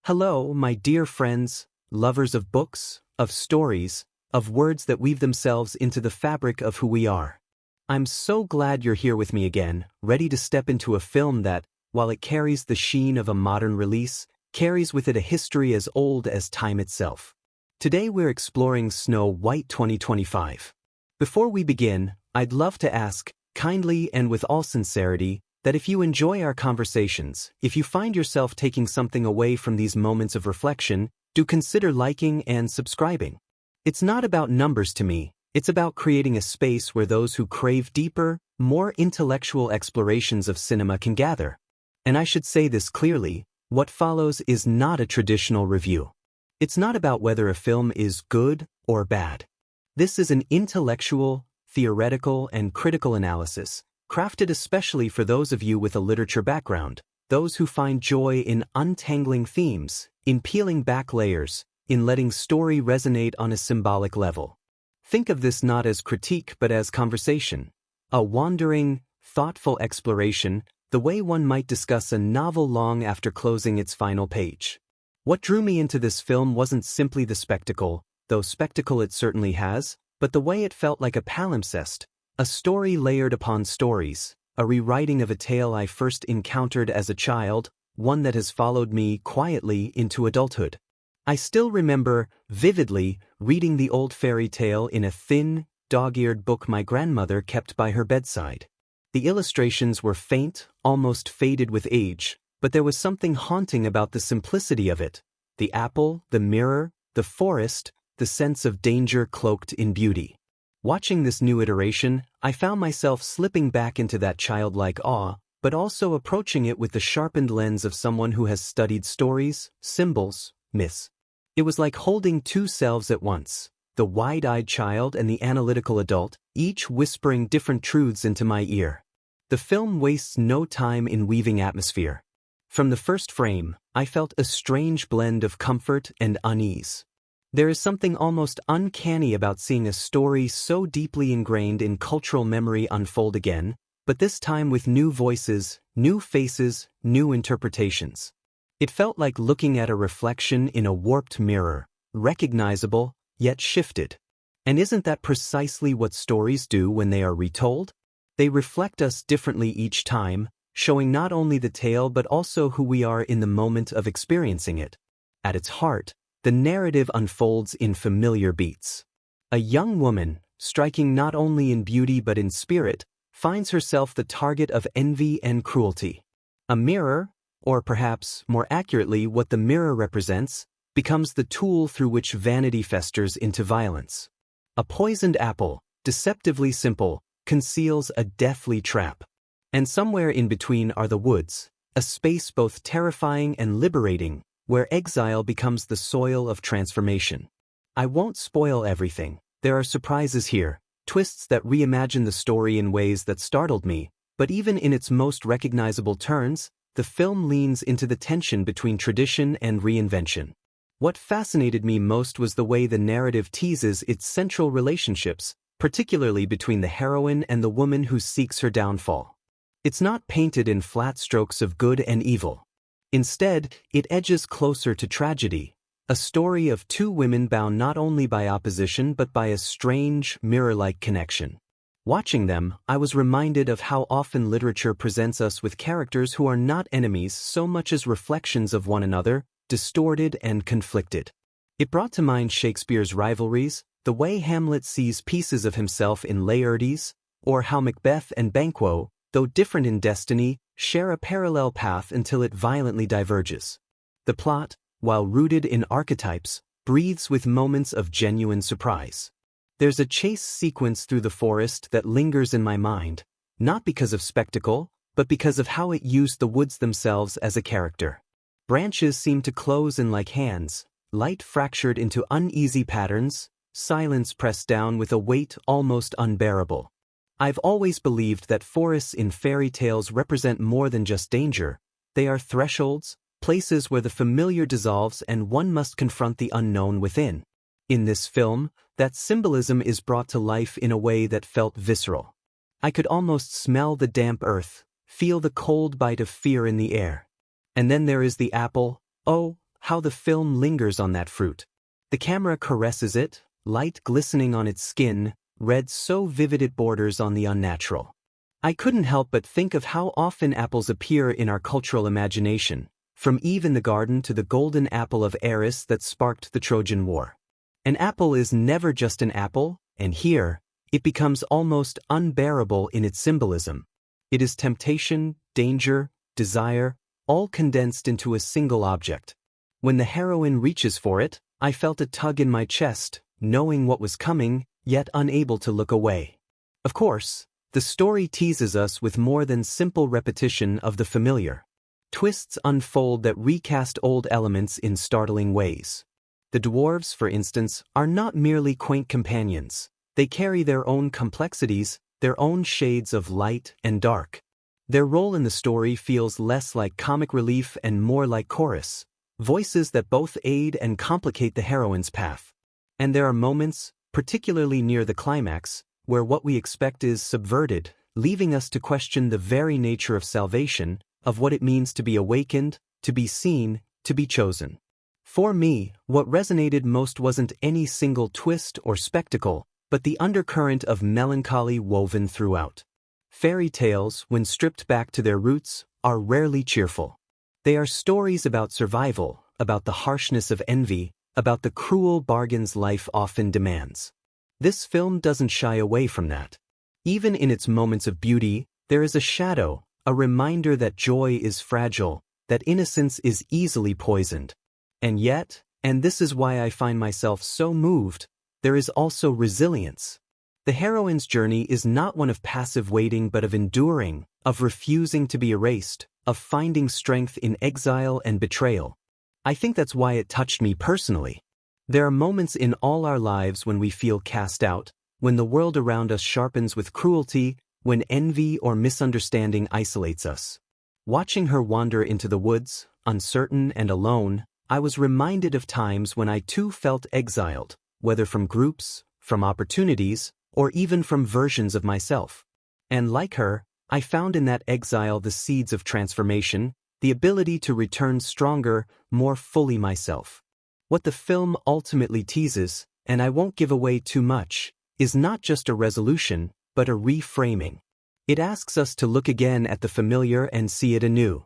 Hello, my dear friends, lovers of books, of stories, of words that weave themselves into the fabric of who we are. I'm so glad you're here with me again, ready to step into a film that, while it carries the sheen of a modern release, carries with it a history as old as time itself. Today we're exploring Snow White 2025. Before we begin, I'd love to ask, kindly and with all sincerity, that if you enjoy our conversations, if you find yourself taking something away from these moments of reflection, do consider liking and subscribing. It's not about numbers to me, it's about creating a space where those who crave deeper, more intellectual explorations of cinema can gather. And I should say this clearly, what follows is not a traditional review. It's not about whether a film is good or bad. This is an intellectual, theoretical, and critical analysis, crafted especially for those of you with a literature background, those who find joy in untangling themes, in peeling back layers, in letting story resonate on a symbolic level. Think of this not as critique but as conversation, a wandering, thoughtful exploration, the way one might discuss a novel long after closing its final page. What drew me into this film wasn't simply the spectacle, though spectacle it certainly has, but the way it felt like a palimpsest, a story layered upon stories, a rewriting of a tale I first encountered as a child, one that has followed me quietly into adulthood. I still remember, vividly, reading the old fairy tale in a thin, dog-eared book my grandmother kept by her bedside. The illustrations were faint, almost faded with age, but there was something haunting about the simplicity of it. The apple, the mirror, the forest, the sense of danger cloaked in beauty. Watching this new iteration, I found myself slipping back into that childlike awe, but also approaching it with the sharpened lens of someone who has studied stories, symbols, myths. It was like holding two selves at once, the wide-eyed child and the analytical adult, each whispering different truths into my ear. The film wastes no time in weaving atmosphere. From the first frame, I felt a strange blend of comfort and unease. There is something almost uncanny about seeing a story so deeply ingrained in cultural memory unfold again, but this time with new voices, new faces, new interpretations. It felt like looking at a reflection in a warped mirror, recognizable, yet shifted. And isn't that precisely what stories do when they are retold? They reflect us differently each time, showing not only the tale but also who we are in the moment of experiencing it. At its heart, the narrative unfolds in familiar beats. A young woman, striking not only in beauty but in spirit, finds herself the target of envy and cruelty. A mirror, or perhaps, more accurately, what the mirror represents, becomes the tool through which vanity festers into violence. A poisoned apple, deceptively simple, conceals a deathly trap. And somewhere in between are the woods, a space both terrifying and liberating, where exile becomes the soil of transformation. I won't spoil everything. There are surprises here, twists that reimagine the story in ways that startled me, but even in its most recognizable turns, the film leans into the tension between tradition and reinvention. What fascinated me most was the way the narrative teases its central relationships, particularly between the heroine and the woman who seeks her downfall. It's not painted in flat strokes of good and evil. Instead, it edges closer to tragedy, a story of two women bound not only by opposition but by a strange, mirror-like connection. Watching them, I was reminded of how often literature presents us with characters who are not enemies so much as reflections of one another, distorted and conflicted. It brought to mind Shakespeare's rivalries, the way Hamlet sees pieces of himself in Laertes, or how Macbeth and Banquo, though different in destiny, share a parallel path until it violently diverges. The plot, while rooted in archetypes, breathes with moments of genuine surprise. There's a chase sequence through the forest that lingers in my mind, not because of spectacle, but because of how it used the woods themselves as a character. Branches seem to close in like hands, light fractured into uneasy patterns, silence pressed down with a weight almost unbearable. I've always believed that forests in fairy tales represent more than just danger. They are thresholds, places where the familiar dissolves and one must confront the unknown within. In this film, that symbolism is brought to life in a way that felt visceral. I could almost smell the damp earth, feel the cold bite of fear in the air. And then there is the apple, oh, how the film lingers on that fruit. The camera caresses it, light glistening on its skin, red so vivid it borders on the unnatural. I couldn't help but think of how often apples appear in our cultural imagination, from Eve in the garden to the golden apple of Eris that sparked the Trojan War. An apple is never just an apple, and here, it becomes almost unbearable in its symbolism. It is temptation, danger, desire, all condensed into a single object. When the heroine reaches for it, I felt a tug in my chest, knowing what was coming, yet unable to look away. Of course, the story teases us with more than simple repetition of the familiar. Twists unfold that recast old elements in startling ways. The dwarves, for instance, are not merely quaint companions. They carry their own complexities, their own shades of light and dark. Their role in the story feels less like comic relief and more like chorus, voices that both aid and complicate the heroine's path. And there are moments, particularly near the climax, where what we expect is subverted, leaving us to question the very nature of salvation, of what it means to be awakened, to be seen, to be chosen. For me, what resonated most wasn't any single twist or spectacle, but the undercurrent of melancholy woven throughout. Fairy tales, when stripped back to their roots, are rarely cheerful. They are stories about survival, about the harshness of envy, about the cruel bargains life often demands. This film doesn't shy away from that. Even in its moments of beauty, there is a shadow, a reminder that joy is fragile, that innocence is easily poisoned. And yet, and this is why I find myself so moved, there is also resilience. The heroine's journey is not one of passive waiting but of enduring, of refusing to be erased, of finding strength in exile and betrayal. I think that's why it touched me personally. There are moments in all our lives when we feel cast out, when the world around us sharpens with cruelty, when envy or misunderstanding isolates us. Watching her wander into the woods, uncertain and alone, I was reminded of times when I too felt exiled, whether from groups, from opportunities, or even from versions of myself. And like her, I found in that exile the seeds of transformation, the ability to return stronger, more fully myself. What the film ultimately teases, and I won't give away too much, is not just a resolution, but a reframing. It asks us to look again at the familiar and see it anew.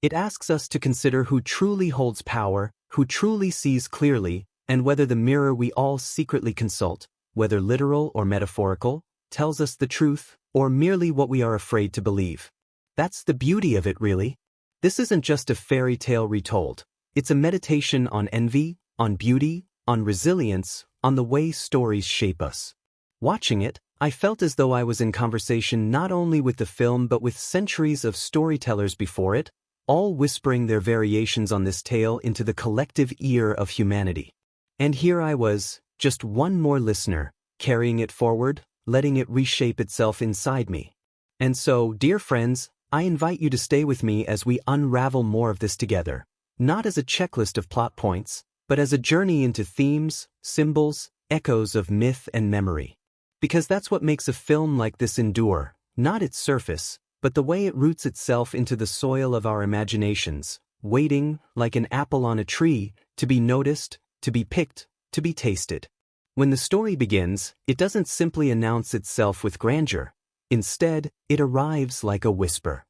It asks us to consider who truly holds power, who truly sees clearly, and whether the mirror we all secretly consult, whether literal or metaphorical, tells us the truth, or merely what we are afraid to believe. That's the beauty of it, really. This isn't just a fairy tale retold. It's a meditation on envy, on beauty, on resilience, on the way stories shape us. Watching it, I felt as though I was in conversation not only with the film but with centuries of storytellers before it, all whispering their variations on this tale into the collective ear of humanity. And here I was, just one more listener, carrying it forward, letting it reshape itself inside me. And so, dear friends, I invite you to stay with me as we unravel more of this together, not as a checklist of plot points, but as a journey into themes, symbols, echoes of myth and memory. Because that's what makes a film like this endure, not its surface, but the way it roots itself into the soil of our imaginations, waiting, like an apple on a tree, to be noticed, to be picked, to be tasted. When the story begins, it doesn't simply announce itself with grandeur. Instead, it arrives like a whisper.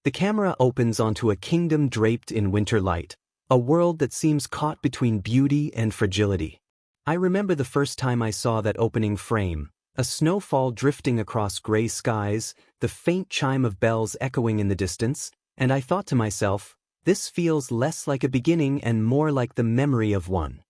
The camera opens onto a kingdom draped in winter light, a world that seems caught between beauty and fragility. I remember the first time I saw that opening frame, a snowfall drifting across gray skies, the faint chime of bells echoing in the distance, and I thought to myself, this feels less like a beginning and more like the memory of one.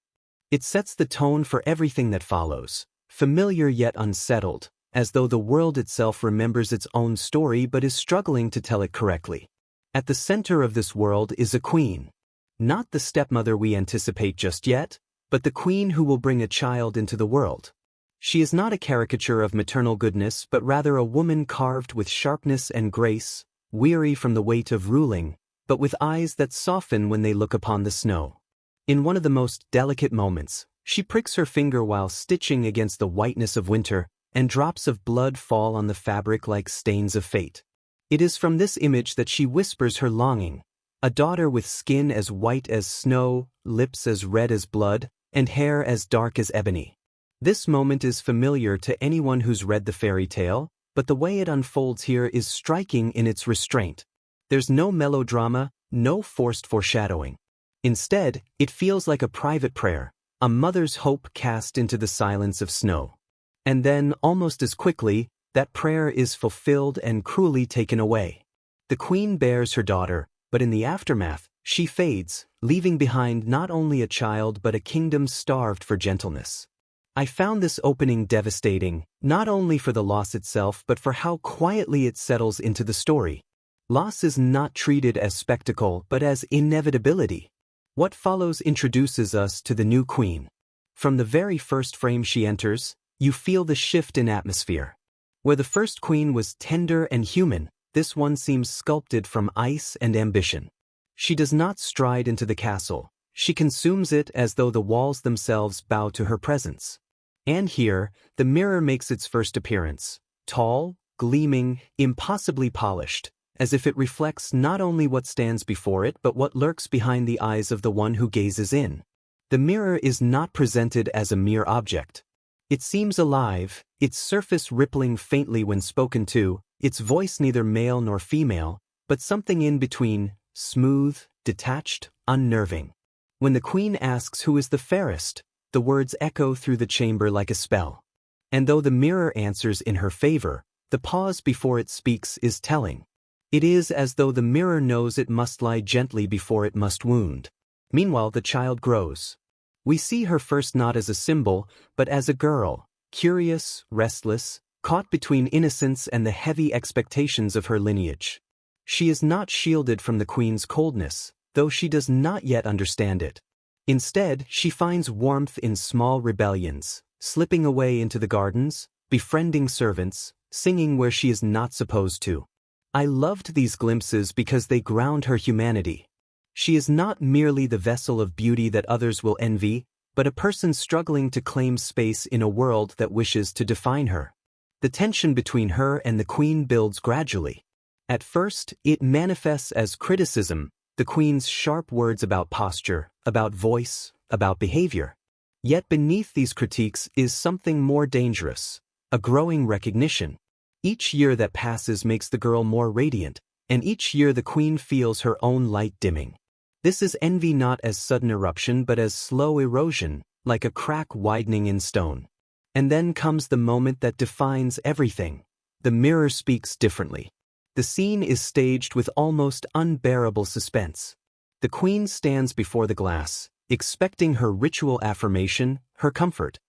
It sets the tone for everything that follows, familiar yet unsettled, as though the world itself remembers its own story but is struggling to tell it correctly. At the center of this world is a queen. Not the stepmother we anticipate just yet, but the queen who will bring a child into the world. She is not a caricature of maternal goodness but rather a woman carved with sharpness and grace, weary from the weight of ruling, but with eyes that soften when they look upon the snow. In one of the most delicate moments, she pricks her finger while stitching against the whiteness of winter, and drops of blood fall on the fabric like stains of fate. It is from this image that she whispers her longing, A daughter with skin as white as snow, lips as red as blood, and hair as dark as ebony. This moment is familiar to anyone who's read the fairy tale, but the way it unfolds here is striking in its restraint. There's no melodrama, no forced foreshadowing. Instead, it feels like a private prayer, a mother's hope cast into the silence of snow. And then, almost as quickly, that prayer is fulfilled and cruelly taken away. The queen bears her daughter, but in the aftermath, she fades, leaving behind not only a child but a kingdom starved for gentleness. I found this opening devastating, not only for the loss itself but for how quietly it settles into the story. Loss is not treated as spectacle but as inevitability. What follows introduces us to the new queen. From the very first frame she enters, you feel the shift in atmosphere. Where the first queen was tender and human, this one seems sculpted from ice and ambition. She does not stride into the castle. She consumes it as though the walls themselves bow to her presence. And here, the mirror makes its first appearance, tall, gleaming, impossibly polished, as if it reflects not only what stands before it but what lurks behind the eyes of the one who gazes in. The mirror is not presented as a mere object. It seems alive, its surface rippling faintly when spoken to, its voice neither male nor female, but something in between, smooth, detached, unnerving. When the queen asks who is the fairest, the words echo through the chamber like a spell. And though the mirror answers in her favor, the pause before it speaks is telling. It is as though the mirror knows it must lie gently before it must wound. Meanwhile, the child grows. We see her first not as a symbol, but as a girl, curious, restless, caught between innocence and the heavy expectations of her lineage. She is not shielded from the queen's coldness, though she does not yet understand it. Instead, she finds warmth in small rebellions, slipping away into the gardens, befriending servants, singing where she is not supposed to. I loved these glimpses because they ground her humanity. She is not merely the vessel of beauty that others will envy, but a person struggling to claim space in a world that wishes to define her. The tension between her and the queen builds gradually. At first, it manifests as criticism, the queen's sharp words about posture, about voice, about behavior. Yet beneath these critiques is something more dangerous, a growing recognition. Each year that passes makes the girl more radiant, and each year the queen feels her own light dimming. This is envy not as sudden eruption but as slow erosion, like a crack widening in stone. And then comes the moment that defines everything. The mirror speaks differently. The scene is staged with almost unbearable suspense. The queen stands before the glass, expecting her ritual affirmation, her comfort.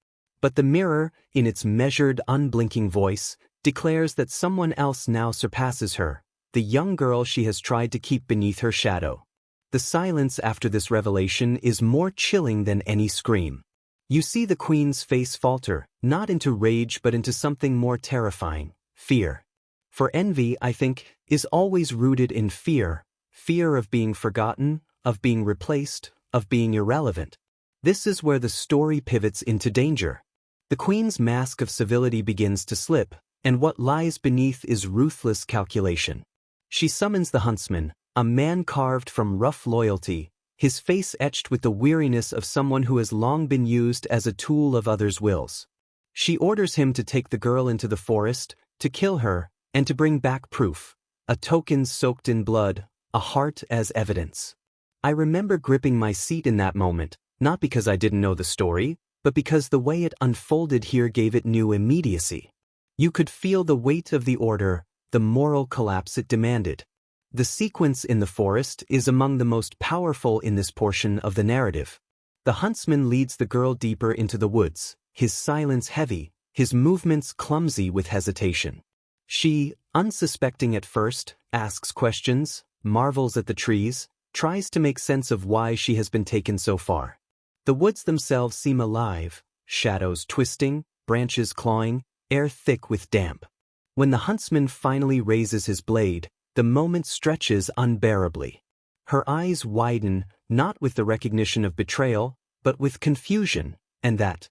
But the mirror, in its measured, unblinking voice, declares that someone else now surpasses her, the young girl she has tried to keep beneath her shadow. The silence after this revelation is more chilling than any scream. You see the queen's face falter, not into rage but into something more terrifying, fear. For envy, I think, is always rooted in fear, fear of being forgotten, of being replaced, of being irrelevant. This is where the story pivots into danger. The queen's mask of civility begins to slip, and what lies beneath is ruthless calculation. She summons the huntsman, a man carved from rough loyalty, his face etched with the weariness of someone who has long been used as a tool of others' wills. She orders him to take the girl into the forest, to kill her, and to bring back proof, a token soaked in blood, a heart as evidence. I remember gripping my seat in that moment, not because I didn't know the story, but because the way it unfolded here gave it new immediacy. You could feel the weight of the order, the moral collapse it demanded. The sequence in the forest is among the most powerful in this portion of the narrative. The huntsman leads the girl deeper into the woods, his silence heavy, his movements clumsy with hesitation. She, unsuspecting at first, asks questions, marvels at the trees, tries to make sense of why she has been taken so far. The woods themselves seem alive, shadows twisting, branches clawing, air thick with damp. When the huntsman finally raises his blade, the moment stretches unbearably. Her eyes widen, not with the recognition of betrayal, but with confusion, and that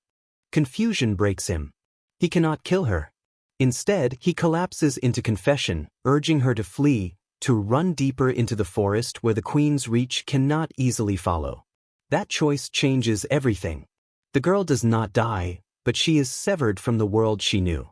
confusion breaks him. He cannot kill her. Instead, he collapses into confession, urging her to flee, to run deeper into the forest where the queen's reach cannot easily follow. That choice changes everything. The girl does not die, but she is severed from the world she knew.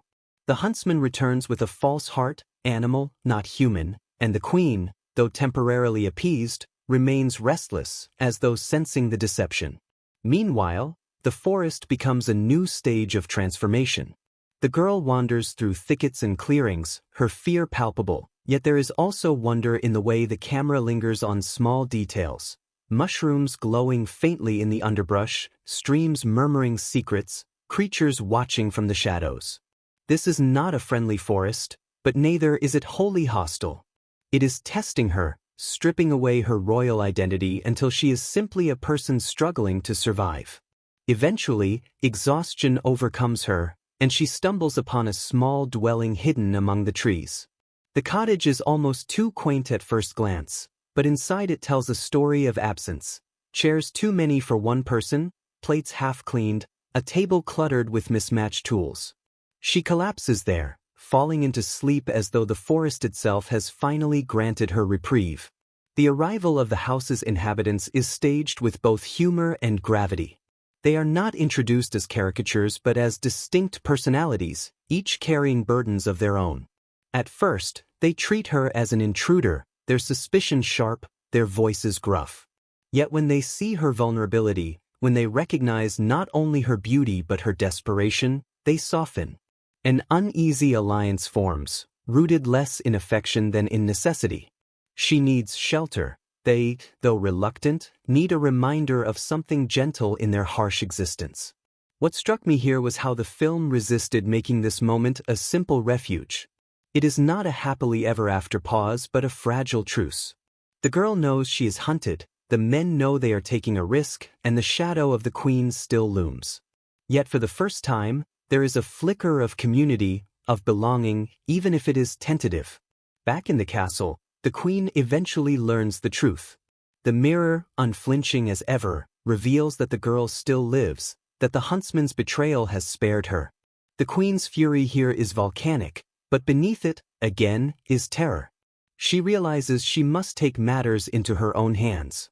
The huntsman returns with a false heart, animal, not human, and the queen, though temporarily appeased, remains restless, as though sensing the deception. Meanwhile, the forest becomes a new stage of transformation. The girl wanders through thickets and clearings, her fear palpable, yet there is also wonder in the way the camera lingers on small details. Mushrooms glowing faintly in the underbrush, streams murmuring secrets, creatures watching from the shadows. This is not a friendly forest, but neither is it wholly hostile. It is testing her, stripping away her royal identity until she is simply a person struggling to survive. Eventually, exhaustion overcomes her, and she stumbles upon a small dwelling hidden among the trees. The cottage is almost too quaint at first glance, but inside it tells a story of absence. Chairs too many for one person, plates half cleaned, a table cluttered with mismatched tools. She collapses there, falling into sleep as though the forest itself has finally granted her reprieve. The arrival of the house's inhabitants is staged with both humor and gravity. They are not introduced as caricatures but as distinct personalities, each carrying burdens of their own. At first, they treat her as an intruder, their suspicion sharp, their voices gruff. Yet when they see her vulnerability, when they recognize not only her beauty but her desperation, they soften. An uneasy alliance forms, rooted less in affection than in necessity. She needs shelter. They, though reluctant, need a reminder of something gentle in their harsh existence. What struck me here was how the film resisted making this moment a simple refuge. It is not a happily ever after pause but a fragile truce. The girl knows she is hunted, the men know they are taking a risk, and the shadow of the queen still looms. Yet for the first time, there is a flicker of community, of belonging, even if it is tentative. Back in the castle, the queen eventually learns the truth. The mirror, unflinching as ever, reveals that the girl still lives, that the huntsman's betrayal has spared her. The queen's fury here is volcanic, but beneath it, again, is terror. She realizes she must take matters into her own hands.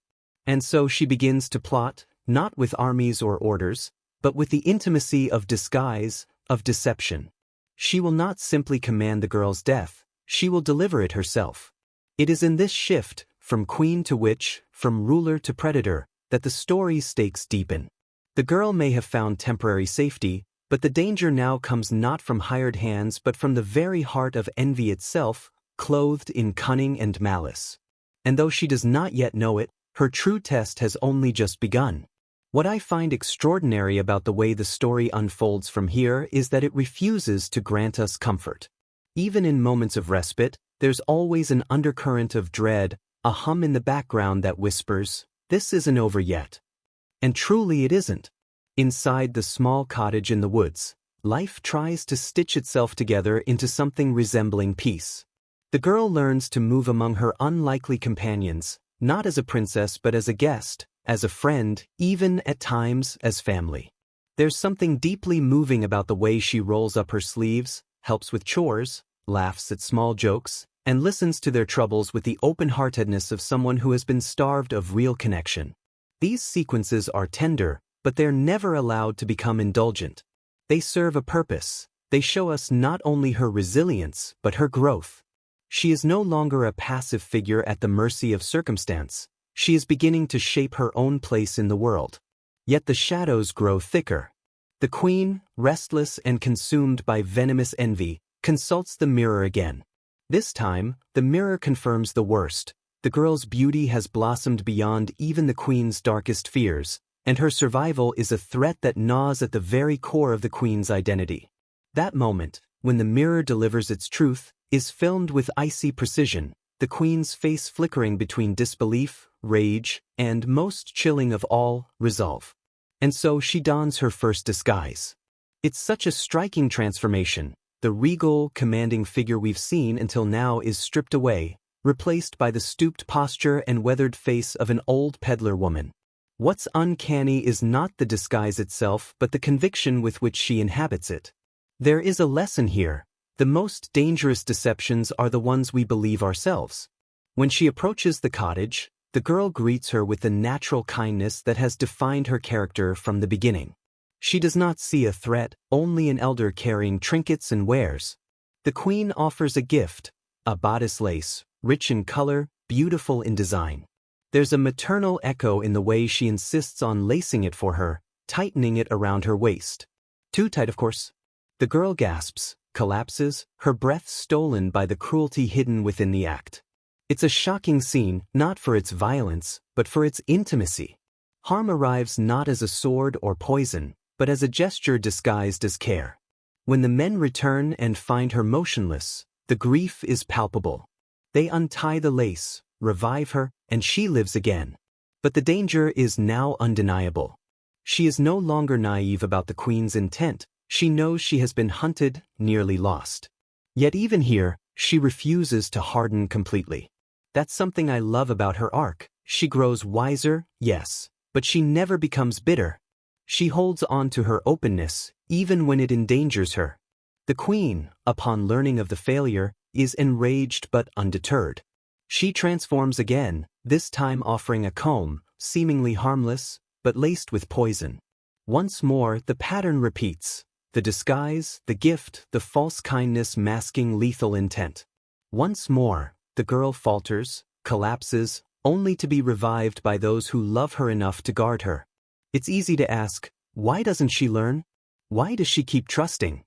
And so she begins to plot, not with armies or orders, but with the intimacy of disguise, of deception. She will not simply command the girl's death, she will deliver it herself. It is in this shift, from queen to witch, from ruler to predator, that the story's stakes deepen. The girl may have found temporary safety, but the danger now comes not from hired hands but from the very heart of envy itself, clothed in cunning and malice. And though she does not yet know it, her true test has only just begun. What I find extraordinary about the way the story unfolds from here is that it refuses to grant us comfort. Even in moments of respite, there's always an undercurrent of dread, a hum in the background that whispers, "This isn't over yet." And truly it isn't. Inside the small cottage in the woods, life tries to stitch itself together into something resembling peace. The girl learns to move among her unlikely companions, not as a princess but as a guest, as a friend, even at times as family. There's something deeply moving about the way she rolls up her sleeves, helps with chores, laughs at small jokes, and listens to their troubles with the open-heartedness of someone who has been starved of real connection. These sequences are tender, but they're never allowed to become indulgent. They serve a purpose. They show us not only her resilience, but her growth. She is no longer a passive figure at the mercy of circumstance. She is beginning to shape her own place in the world. Yet the shadows grow thicker. The queen, restless and consumed by venomous envy, consults the mirror again. This time, the mirror confirms the worst. The girl's beauty has blossomed beyond even the queen's darkest fears, and her survival is a threat that gnaws at the very core of the queen's identity. That moment, when the mirror delivers its truth, is filmed with icy precision, the queen's face flickering between disbelief, rage, and, most chilling of all, resolve. And so she dons her first disguise. It's such a striking transformation. The regal, commanding figure we've seen until now is stripped away, replaced by the stooped posture and weathered face of an old peddler woman. What's uncanny is not the disguise itself but the conviction with which she inhabits it. There is a lesson here. The most dangerous deceptions are the ones we believe ourselves. When she approaches the cottage, the girl greets her with the natural kindness that has defined her character from the beginning. She does not see a threat, only an elder carrying trinkets and wares. The queen offers a gift, a bodice lace, rich in color, beautiful in design. There's a maternal echo in the way she insists on lacing it for her, tightening it around her waist. Too tight, of course. The girl gasps, collapses, her breath stolen by the cruelty hidden within the act. It's a shocking scene, not for its violence, but for its intimacy. Harm arrives not as a sword or poison, but as a gesture disguised as care. When the men return and find her motionless, the grief is palpable. They untie the lace, revive her, and she lives again. But the danger is now undeniable. She is no longer naive about the queen's intent. She knows she has been hunted, nearly lost. Yet even here, she refuses to harden completely. That's something I love about her arc. She grows wiser, yes, but she never becomes bitter. She holds on to her openness, even when it endangers her. The queen, upon learning of the failure, is enraged but undeterred. She transforms again, this time offering a comb, seemingly harmless, but laced with poison. Once more, the pattern repeats. The disguise, the gift, the false kindness masking lethal intent. Once more, the girl falters, collapses, only to be revived by those who love her enough to guard her. It's easy to ask, why doesn't she learn? Why does she keep trusting?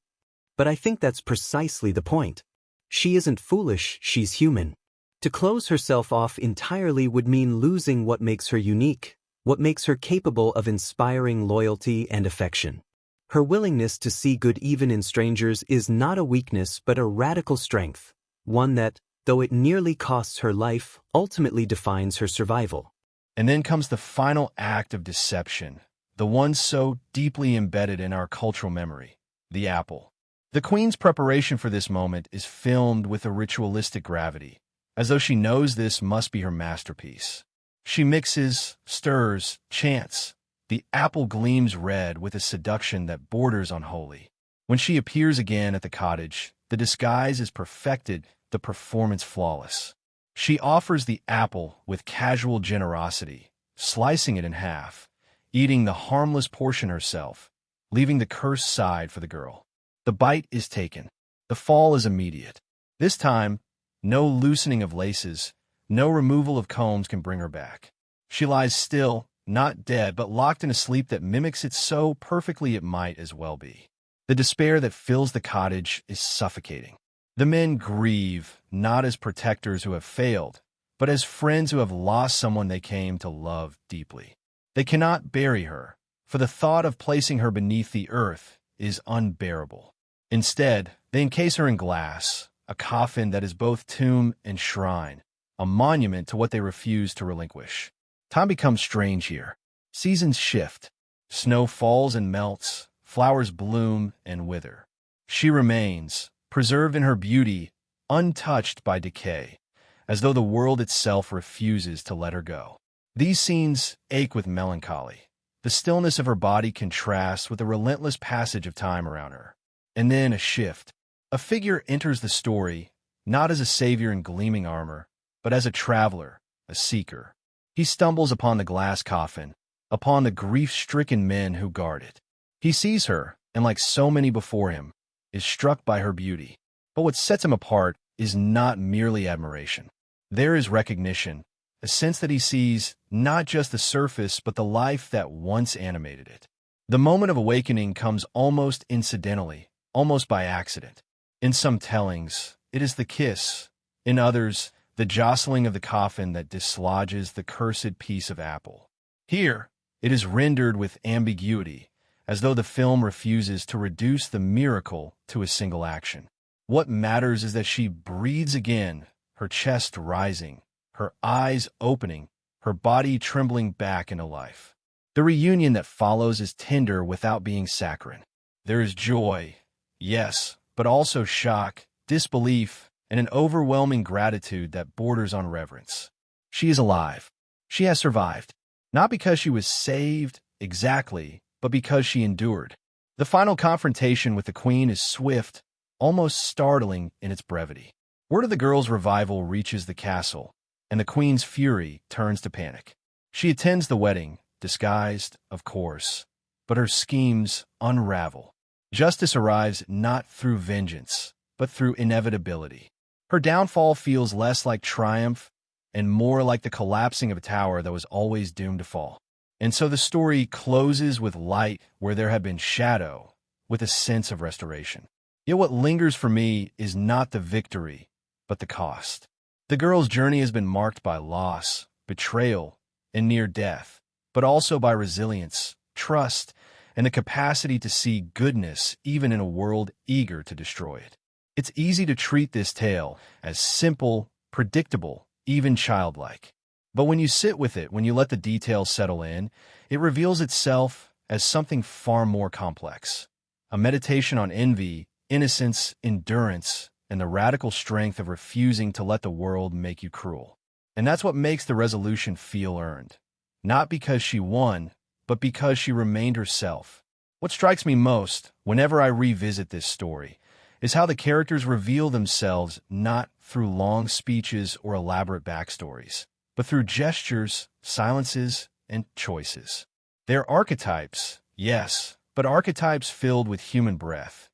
But I think that's precisely the point. She isn't foolish, she's human. To close herself off entirely would mean losing what makes her unique, what makes her capable of inspiring loyalty and affection. Her willingness to see good even in strangers is not a weakness but a radical strength, one that, though it nearly costs her life, ultimately defines her survival. And then comes the final act of deception, the one so deeply embedded in our cultural memory, the apple. The queen's preparation for this moment is filmed with a ritualistic gravity, as though she knows this must be her masterpiece. She mixes, stirs, chants. The apple gleams red with a seduction that borders on holy. When she appears again at the cottage, the disguise is perfected, the performance flawless. She offers the apple with casual generosity, slicing it in half, eating the harmless portion herself, leaving the cursed side for the girl. The bite is taken. The fall is immediate. This time, no loosening of laces, no removal of combs can bring her back. She lies still, not dead, but locked in a sleep that mimics it so perfectly it might as well be. The despair that fills the cottage is suffocating. The men grieve, not as protectors who have failed, but as friends who have lost someone they came to love deeply. They cannot bury her, for the thought of placing her beneath the earth is unbearable. Instead, they encase her in glass, a coffin that is both tomb and shrine, a monument to what they refuse to relinquish. Time becomes strange here. Seasons shift. Snow falls and melts, flowers bloom and wither. She remains, preserved in her beauty, untouched by decay, as though the world itself refuses to let her go. These scenes ache with melancholy. The stillness of her body contrasts with the relentless passage of time around her. And then a shift. A figure enters the story, not as a savior in gleaming armor, but as a traveler, a seeker. He stumbles upon the glass coffin, upon the grief-stricken men who guard it. He sees her, and like so many before him, is struck by her beauty. But what sets him apart is not merely admiration. There is recognition, a sense that he sees not just the surface but the life that once animated it. The moment of awakening comes almost incidentally, almost by accident. In some tellings, it is the kiss. In others, the jostling of the coffin that dislodges the cursed piece of apple. Here, it is rendered with ambiguity, as though the film refuses to reduce the miracle to a single action. What matters is that she breathes again, her chest rising, her eyes opening, her body trembling back into life. The reunion that follows is tender without being saccharine. There is joy, yes, but also shock, disbelief, and an overwhelming gratitude that borders on reverence. She is alive. She has survived. Not because she was saved, exactly, but because she endured. The final confrontation with the queen is swift, almost startling in its brevity. Word of the girl's revival reaches the castle. and the queen's fury turns to panic. She attends the wedding, disguised, of course, but her schemes unravel. Justice arrives not through vengeance, but through inevitability. Her downfall feels less like triumph and more like the collapsing of a tower that was always doomed to fall. And so the story closes with light where there had been shadow, with a sense of restoration. Yet what lingers for me is not the victory, but the cost. The girl's journey has been marked by loss, betrayal, and near death, but also by resilience, trust, and the capacity to see goodness even in a world eager to destroy it. It's easy to treat this tale as simple, predictable, even childlike. But when you sit with it, when you let the details settle in, it reveals itself as something far more complex. A meditation on envy, innocence, endurance, and the radical strength of refusing to let the world make you cruel. And that's what makes the resolution feel earned. Not because she won, but because she remained herself. What strikes me most, whenever I revisit this story, is how the characters reveal themselves not through long speeches or elaborate backstories, but through gestures, silences, and choices. They're archetypes, yes, but archetypes filled with human breath,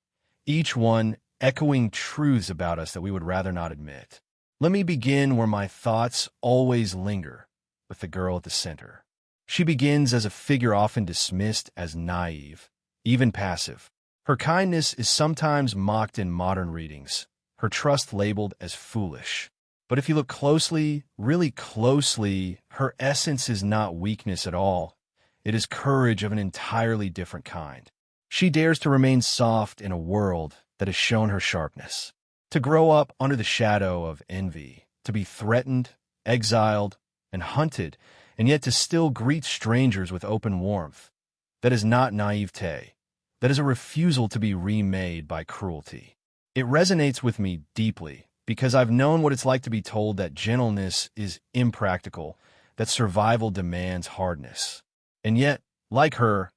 each one echoing truths about us that we would rather not admit. Let me begin where my thoughts always linger, with the girl at the center. She begins as a figure often dismissed as naive, even passive. Her kindness is sometimes mocked in modern readings, her trust labeled as foolish. But if you look closely, really closely, her essence is not weakness at all. It is courage of an entirely different kind. She dares to remain soft in a world that has shown her sharpness, to grow up under the shadow of envy, to be threatened, exiled, and hunted, and yet to still greet strangers with open warmth. That is not naivete. That is a refusal to be remade by cruelty. It resonates with me deeply because I've known what it's like to be told that gentleness is impractical, that survival demands hardness. And yet, like her,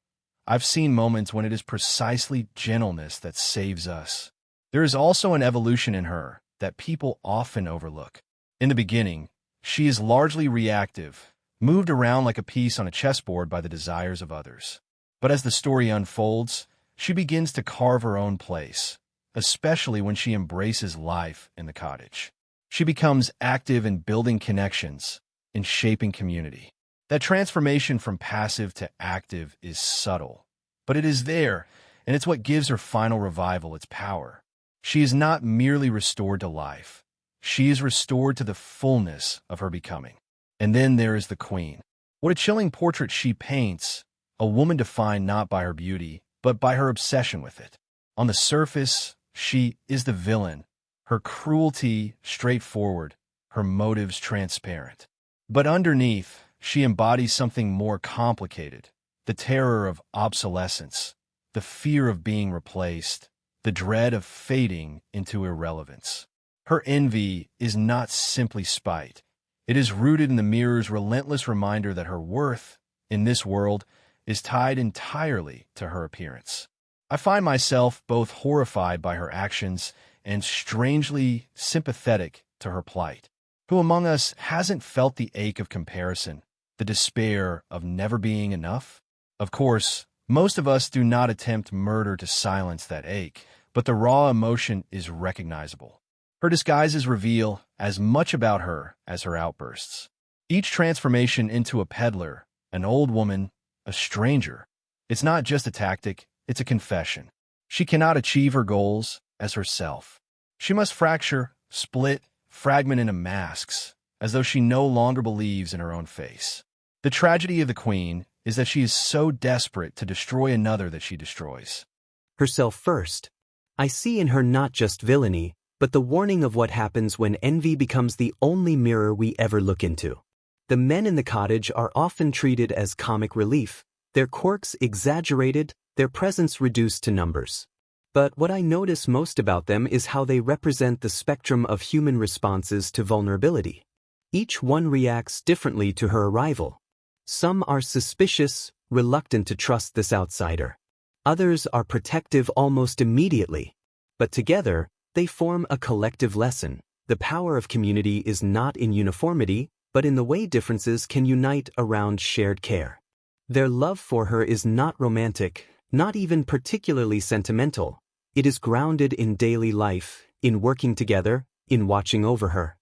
I've seen moments when it is precisely gentleness that saves us. There is also an evolution in her that people often overlook. In the beginning, she is largely reactive, moved around like a piece on a chessboard by the desires of others. But as the story unfolds, she begins to carve her own place, especially when she embraces life in the cottage. She becomes active in building connections, in shaping community. That transformation from passive to active is subtle, but it is there, and it's what gives her final revival its power. She is not merely restored to life. She is restored to the fullness of her becoming. And then there is the queen. What a chilling portrait she paints, a woman defined not by her beauty, but by her obsession with it. On the surface, she is the villain, her cruelty straightforward, her motives transparent. But underneath, she embodies something more complicated, the terror of obsolescence, the fear of being replaced, the dread of fading into irrelevance. Her envy is not simply spite. It is rooted in the mirror's relentless reminder that her worth, in this world, is tied entirely to her appearance. I find myself both horrified by her actions and strangely sympathetic to her plight. Who among us hasn't felt the ache of comparison, the despair of never being enough? Of course, most of us do not attempt murder to silence that ache, but the raw emotion is recognizable. Her disguises reveal as much about her as her outbursts. Each transformation into a peddler, an old woman, a stranger, it's not just a tactic, it's a confession. She cannot achieve her goals as herself. She must fracture, split, fragment into masks, as though she no longer believes in her own face. The tragedy of the queen is that she is so desperate to destroy another that she destroys herself first. I see in her not just villainy, but the warning of what happens when envy becomes the only mirror we ever look into. The men in the cottage are often treated as comic relief, their quirks exaggerated, their presence reduced to numbers. But what I notice most about them is how they represent the spectrum of human responses to vulnerability. Each one reacts differently to her arrival. Some are suspicious, reluctant to trust this outsider. Others are protective almost immediately. But together, they form a collective lesson. The power of community is not in uniformity, but in the way differences can unite around shared care. Their love for her is not romantic, not even particularly sentimental. It is grounded in daily life, in working together, in watching over her.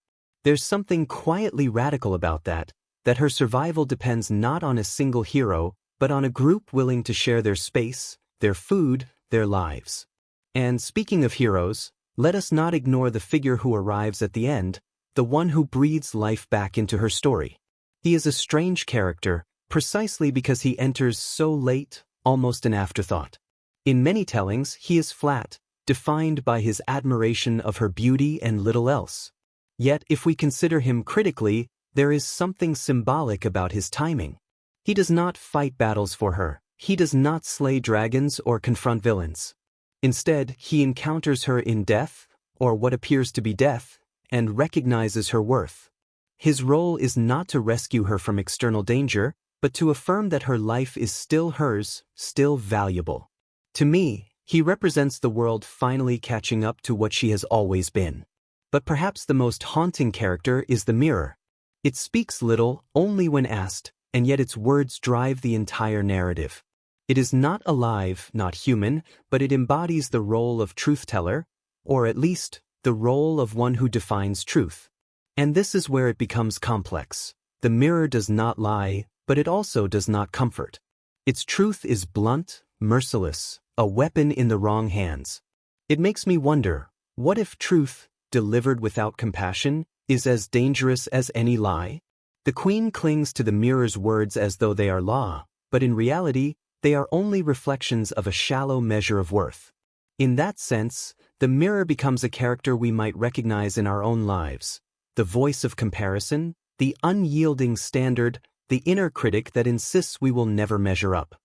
There's something quietly radical about that her survival depends not on a single hero, but on a group willing to share their space, their food, their lives. And speaking of heroes, let us not ignore the figure who arrives at the end, the one who breathes life back into her story. He is a strange character, precisely because he enters so late, almost an afterthought. In many tellings, he is flat, defined by his admiration of her beauty and little else. Yet, if we consider him critically, there is something symbolic about his timing. He does not fight battles for her. He does not slay dragons or confront villains. Instead, he encounters her in death, or what appears to be death, and recognizes her worth. His role is not to rescue her from external danger, but to affirm that her life is still hers, still valuable. To me, he represents the world finally catching up to what she has always been. But perhaps the most haunting character is the mirror. It speaks little, only when asked, and yet its words drive the entire narrative. It is not alive, not human, but it embodies the role of truth-teller, or at least, the role of one who defines truth. And this is where it becomes complex. The mirror does not lie, but it also does not comfort. Its truth is blunt, merciless, a weapon in the wrong hands. It makes me wonder, what if truth, delivered without compassion, is as dangerous as any lie? The queen clings to the mirror's words as though they are law, but in reality, they are only reflections of a shallow measure of worth. In that sense, the mirror becomes a character we might recognize in our own lives, the voice of comparison, the unyielding standard, the inner critic that insists we will never measure up.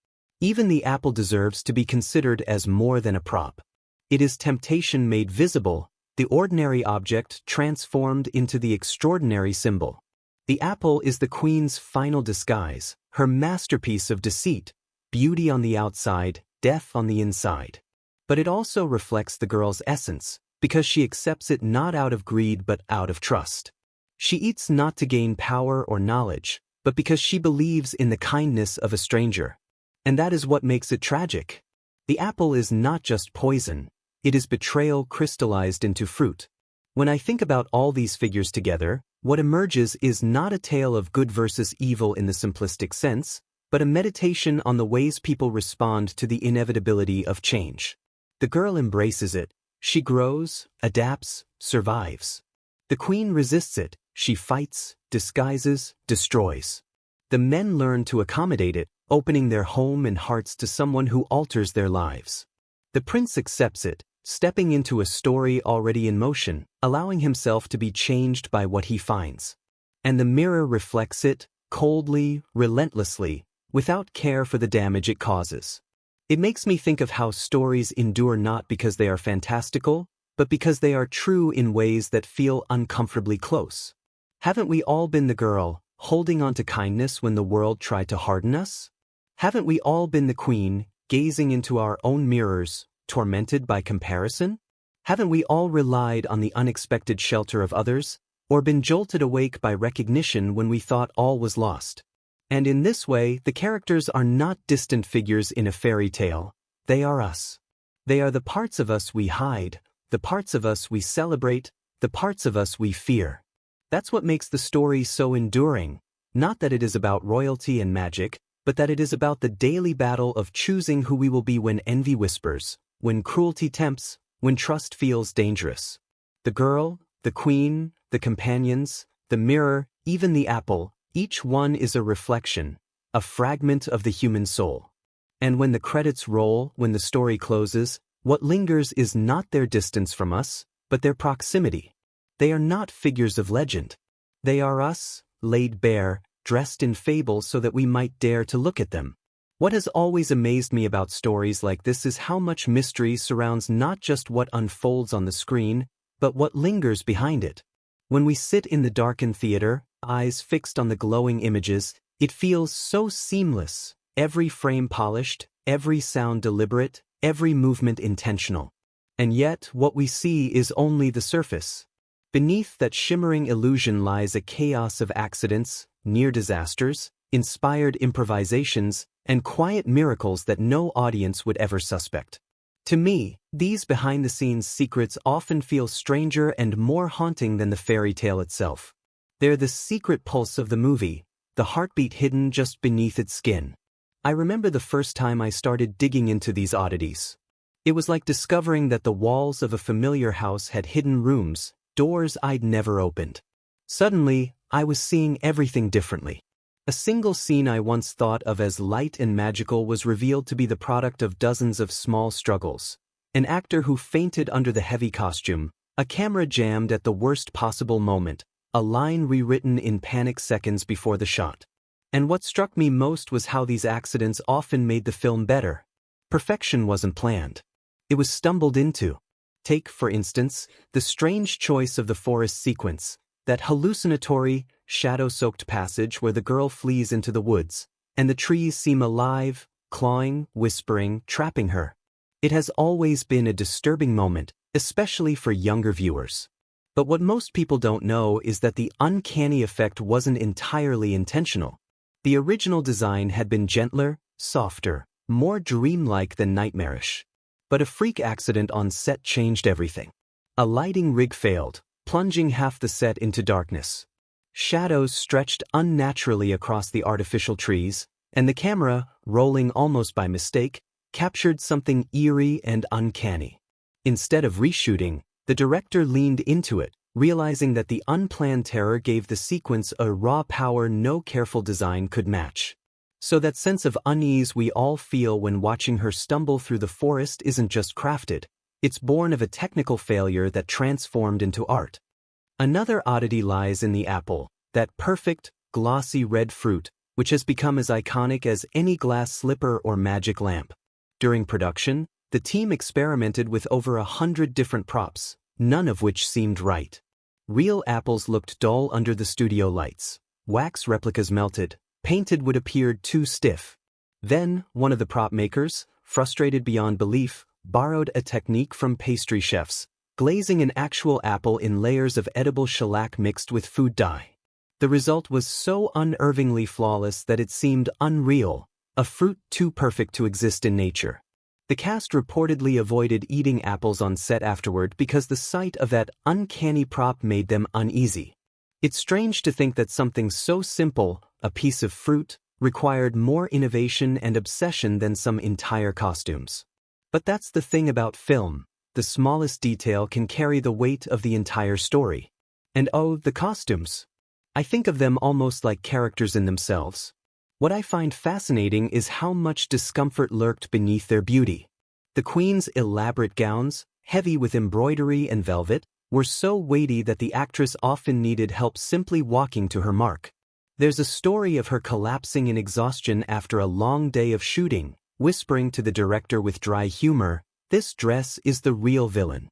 Even the apple deserves to be considered as more than a prop. It is temptation made visible, the ordinary object transformed into the extraordinary symbol. The apple is the queen's final disguise, her masterpiece of deceit, beauty on the outside, death on the inside. But it also reflects the girl's essence, because she accepts it not out of greed but out of trust. She eats not to gain power or knowledge, but because she believes in the kindness of a stranger. And that is what makes it tragic. The apple is not just poison, it is betrayal crystallized into fruit. When I think about all these figures together, what emerges is not a tale of good versus evil in the simplistic sense, but a meditation on the ways people respond to the inevitability of change. The girl embraces it. She grows, adapts, survives. The queen resists it. She fights, disguises, destroys. The men learn to accommodate it, opening their home and hearts to someone who alters their lives. The prince accepts it, stepping into a story already in motion, allowing himself to be changed by what he finds. And the mirror reflects it, coldly, relentlessly, without care for the damage it causes. It makes me think of how stories endure not because they are fantastical, but because they are true in ways that feel uncomfortably close. Haven't we all been the girl, holding on to kindness when the world tried to harden us? Haven't we all been the queen, gazing into our own mirrors, tormented by comparison? Haven't we all relied on the unexpected shelter of others, or been jolted awake by recognition when we thought all was lost? And in this way, the characters are not distant figures in a fairy tale. They are us. They are the parts of us we hide, the parts of us we celebrate, the parts of us we fear. That's what makes the story so enduring, not that it is about royalty and magic, but that it is about the daily battle of choosing who we will be when envy whispers, when cruelty tempts, when trust feels dangerous. The girl, the queen, the companions, the mirror, even the apple, each one is a reflection, a fragment of the human soul. And when the credits roll, when the story closes, what lingers is not their distance from us, but their proximity. They are not figures of legend. They are us, laid bare, dressed in fable so that we might dare to look at them. What has always amazed me about stories like this is how much mystery surrounds not just what unfolds on the screen, but what lingers behind it. When we sit in the darkened theater, eyes fixed on the glowing images, it feels so seamless, every frame polished, every sound deliberate, every movement intentional. And yet, what we see is only the surface. Beneath that shimmering illusion lies a chaos of accidents, near disasters, inspired improvisations, and quiet miracles that no audience would ever suspect. To me, these behind-the-scenes secrets often feel stranger and more haunting than the fairy tale itself. They're the secret pulse of the movie, the heartbeat hidden just beneath its skin. I remember the first time I started digging into these oddities. It was like discovering that the walls of a familiar house had hidden rooms, doors I'd never opened. Suddenly, I was seeing everything differently. A single scene I once thought of as light and magical was revealed to be the product of dozens of small struggles. An actor who fainted under the heavy costume, a camera jammed at the worst possible moment, a line rewritten in panic seconds before the shot. And what struck me most was how these accidents often made the film better. Perfection wasn't planned. It was stumbled into. Take, for instance, the strange choice of the forest sequence, that hallucinatory, shadow-soaked passage where the girl flees into the woods, and the trees seem alive, clawing, whispering, trapping her. It has always been a disturbing moment, especially for younger viewers. But what most people don't know is that the uncanny effect wasn't entirely intentional. The original design had been gentler, softer, more dreamlike than nightmarish. But a freak accident on set changed everything. A lighting rig failed, plunging half the set into darkness. Shadows stretched unnaturally across the artificial trees, and the camera, rolling almost by mistake, captured something eerie and uncanny. Instead of reshooting, the director leaned into it, realizing that the unplanned terror gave the sequence a raw power no careful design could match. So that sense of unease we all feel when watching her stumble through the forest isn't just crafted, it's born of a technical failure that transformed into art. Another oddity lies in the apple, that perfect, glossy red fruit, which has become as iconic as any glass slipper or magic lamp. During production, the team experimented with over 100 different props, none of which seemed right. Real apples looked dull under the studio lights. Wax replicas melted, painted would appear too stiff. Then, one of the prop makers, frustrated beyond belief, borrowed a technique from pastry chefs, glazing an actual apple in layers of edible shellac mixed with food dye. The result was so unnervingly flawless that it seemed unreal, a fruit too perfect to exist in nature. The cast reportedly avoided eating apples on set afterward because the sight of that uncanny prop made them uneasy. It's strange to think that something so simple, a piece of fruit, required more innovation and obsession than some entire costumes. But that's the thing about film, the smallest detail can carry the weight of the entire story. And oh, the costumes. I think of them almost like characters in themselves. What I find fascinating is how much discomfort lurked beneath their beauty. The Queen's elaborate gowns, heavy with embroidery and velvet, were so weighty that the actress often needed help simply walking to her mark. There's a story of her collapsing in exhaustion after a long day of shooting, whispering to the director with dry humor, "This dress is the real villain."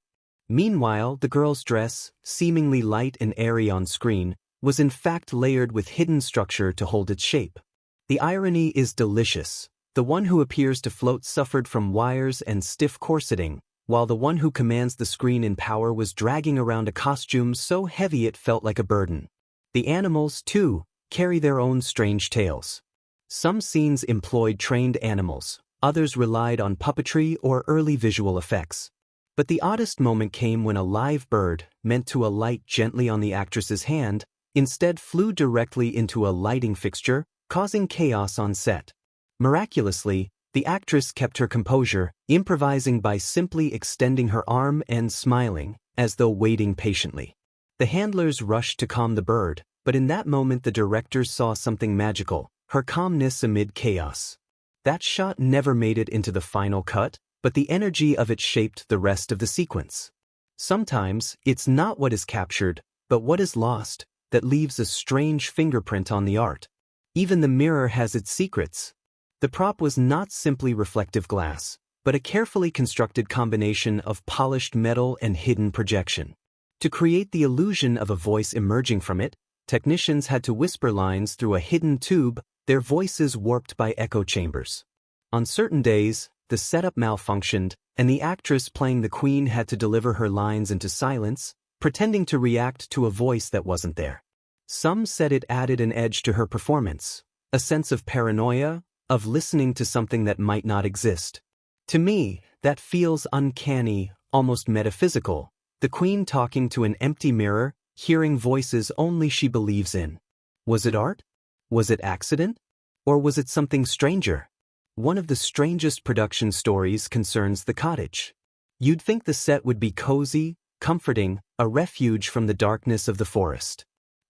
Meanwhile, the girl's dress, seemingly light and airy on screen, was in fact layered with hidden structure to hold its shape. The irony is delicious. The one who appears to float suffered from wires and stiff corseting, while the one who commands the screen in power was dragging around a costume so heavy it felt like a burden. The animals, too, carry their own strange tales. Some scenes employed trained animals, others relied on puppetry or early visual effects. But the oddest moment came when a live bird, meant to alight gently on the actress's hand, instead flew directly into a lighting fixture, causing chaos on set. Miraculously, the actress kept her composure, improvising by simply extending her arm and smiling, as though waiting patiently. The handlers rushed to calm the bird, but in that moment the director saw something magical, her calmness amid chaos. That shot never made it into the final cut, but the energy of it shaped the rest of the sequence. Sometimes, it's not what is captured, but what is lost, that leaves a strange fingerprint on the art. Even the mirror has its secrets. The prop was not simply reflective glass, but a carefully constructed combination of polished metal and hidden projection. To create the illusion of a voice emerging from it, technicians had to whisper lines through a hidden tube, their voices warped by echo chambers. On certain days, the setup malfunctioned, and the actress playing the Queen had to deliver her lines into silence, pretending to react to a voice that wasn't there. Some said it added an edge to her performance, a sense of paranoia, of listening to something that might not exist. To me, that feels uncanny, almost metaphysical, the queen talking to an empty mirror, hearing voices only she believes in. Was it art? Was it accident? Or was it something stranger? One of the strangest production stories concerns the cottage. You'd think the set would be cozy, comforting, a refuge from the darkness of the forest.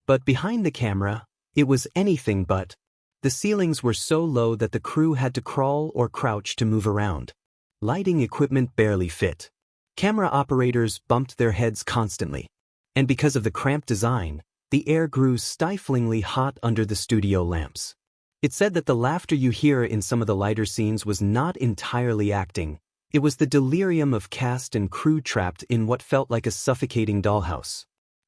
But behind the camera, it was anything but. The ceilings were so low that the crew had to crawl or crouch to move around. Lighting equipment barely fit. Camera operators bumped their heads constantly. And because of the cramped design, the air grew stiflingly hot under the studio lamps. It's said that the laughter you hear in some of the lighter scenes was not entirely acting. It was the delirium of cast and crew trapped in what felt like a suffocating dollhouse.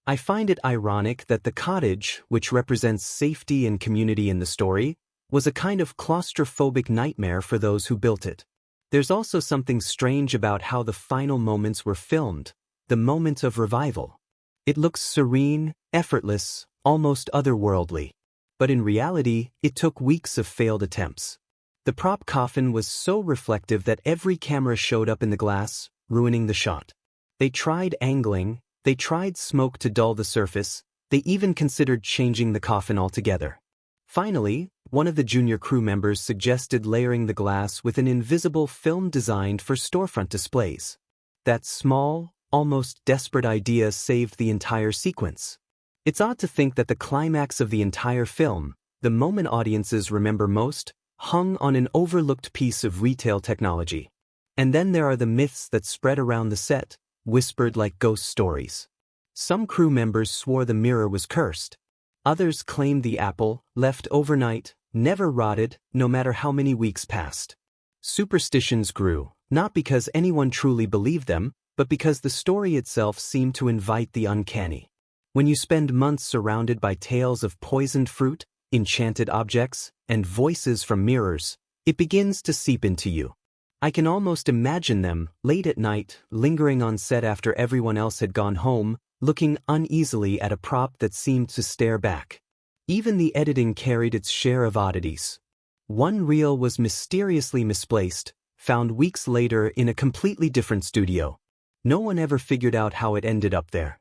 I find it ironic that the cottage, which represents safety and community in the story, was a kind of claustrophobic nightmare for those who built it. There's also something strange about how the final moments were filmed, the moment of revival. It looks serene, effortless, almost otherworldly. But in reality, it took weeks of failed attempts. The prop coffin was so reflective that every camera showed up in the glass, ruining the shot. They tried angling, they tried smoke to dull the surface, they even considered changing the coffin altogether. Finally, one of the junior crew members suggested layering the glass with an invisible film designed for storefront displays. That small, almost desperate idea saved the entire sequence. It's odd to think that the climax of the entire film, the moment audiences remember most, hung on an overlooked piece of retail technology. And then there are the myths that spread around the set, whispered like ghost stories. Some crew members swore the mirror was cursed. Others claimed the apple, left overnight, never rotted, no matter how many weeks passed. Superstitions grew, not because anyone truly believed them, but because the story itself seemed to invite the uncanny. When you spend months surrounded by tales of poisoned fruit, enchanted objects, and voices from mirrors, it begins to seep into you. I can almost imagine them, late at night, lingering on set after everyone else had gone home, looking uneasily at a prop that seemed to stare back. Even the editing carried its share of oddities. One reel was mysteriously misplaced, found weeks later in a completely different studio. No one ever figured out how it ended up there.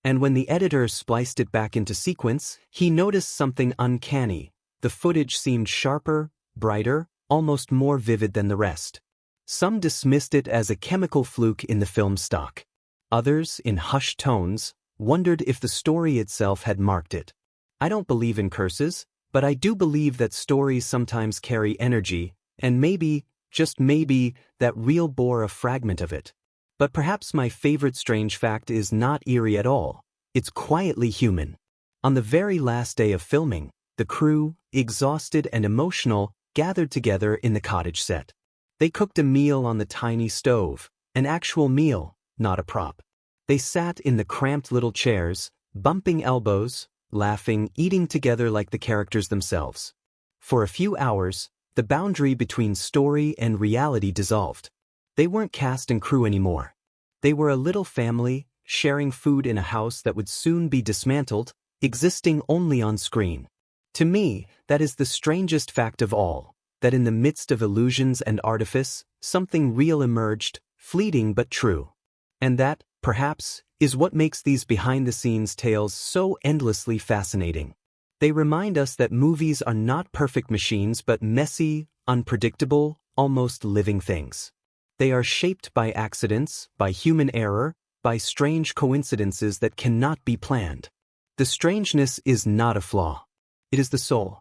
And when the editor spliced it back into sequence, he noticed something uncanny. The footage seemed sharper, brighter, almost more vivid than the rest. Some dismissed it as a chemical fluke in the film stock. Others, in hushed tones, wondered if the story itself had marked it. I don't believe in curses, but I do believe that stories sometimes carry energy, and maybe, just maybe, that reel bore a fragment of it. But perhaps my favorite strange fact is not eerie at all. It's quietly human. On the very last day of filming, the crew, exhausted and emotional, gathered together in the cottage set. They cooked a meal on the tiny stove, an actual meal, not a prop. They sat in the cramped little chairs, bumping elbows, laughing, eating together like the characters themselves. For a few hours, the boundary between story and reality dissolved. They weren't cast and crew anymore. They were a little family, sharing food in a house that would soon be dismantled, existing only on screen. To me, that is the strangest fact of all, that in the midst of illusions and artifice, something real emerged, fleeting but true. And that, perhaps, is what makes these behind-the-scenes tales so endlessly fascinating. They remind us that movies are not perfect machines but messy, unpredictable, almost living things. They are shaped by accidents, by human error, by strange coincidences that cannot be planned. The strangeness is not a flaw. It is the soul.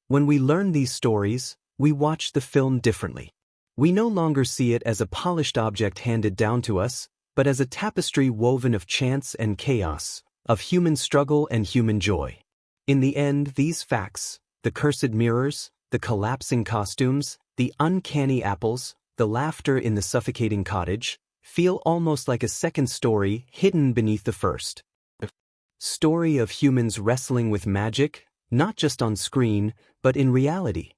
When we learn these stories, we watch the film differently. We no longer see it as a polished object handed down to us, but as a tapestry woven of chance and chaos, of human struggle and human joy. In the end, these facts, the cursed mirrors, the collapsing costumes, the uncanny apples, the laughter in the suffocating cottage, feel almost like a second story hidden beneath the first. A story of humans wrestling with magic, not just on screen, but in reality.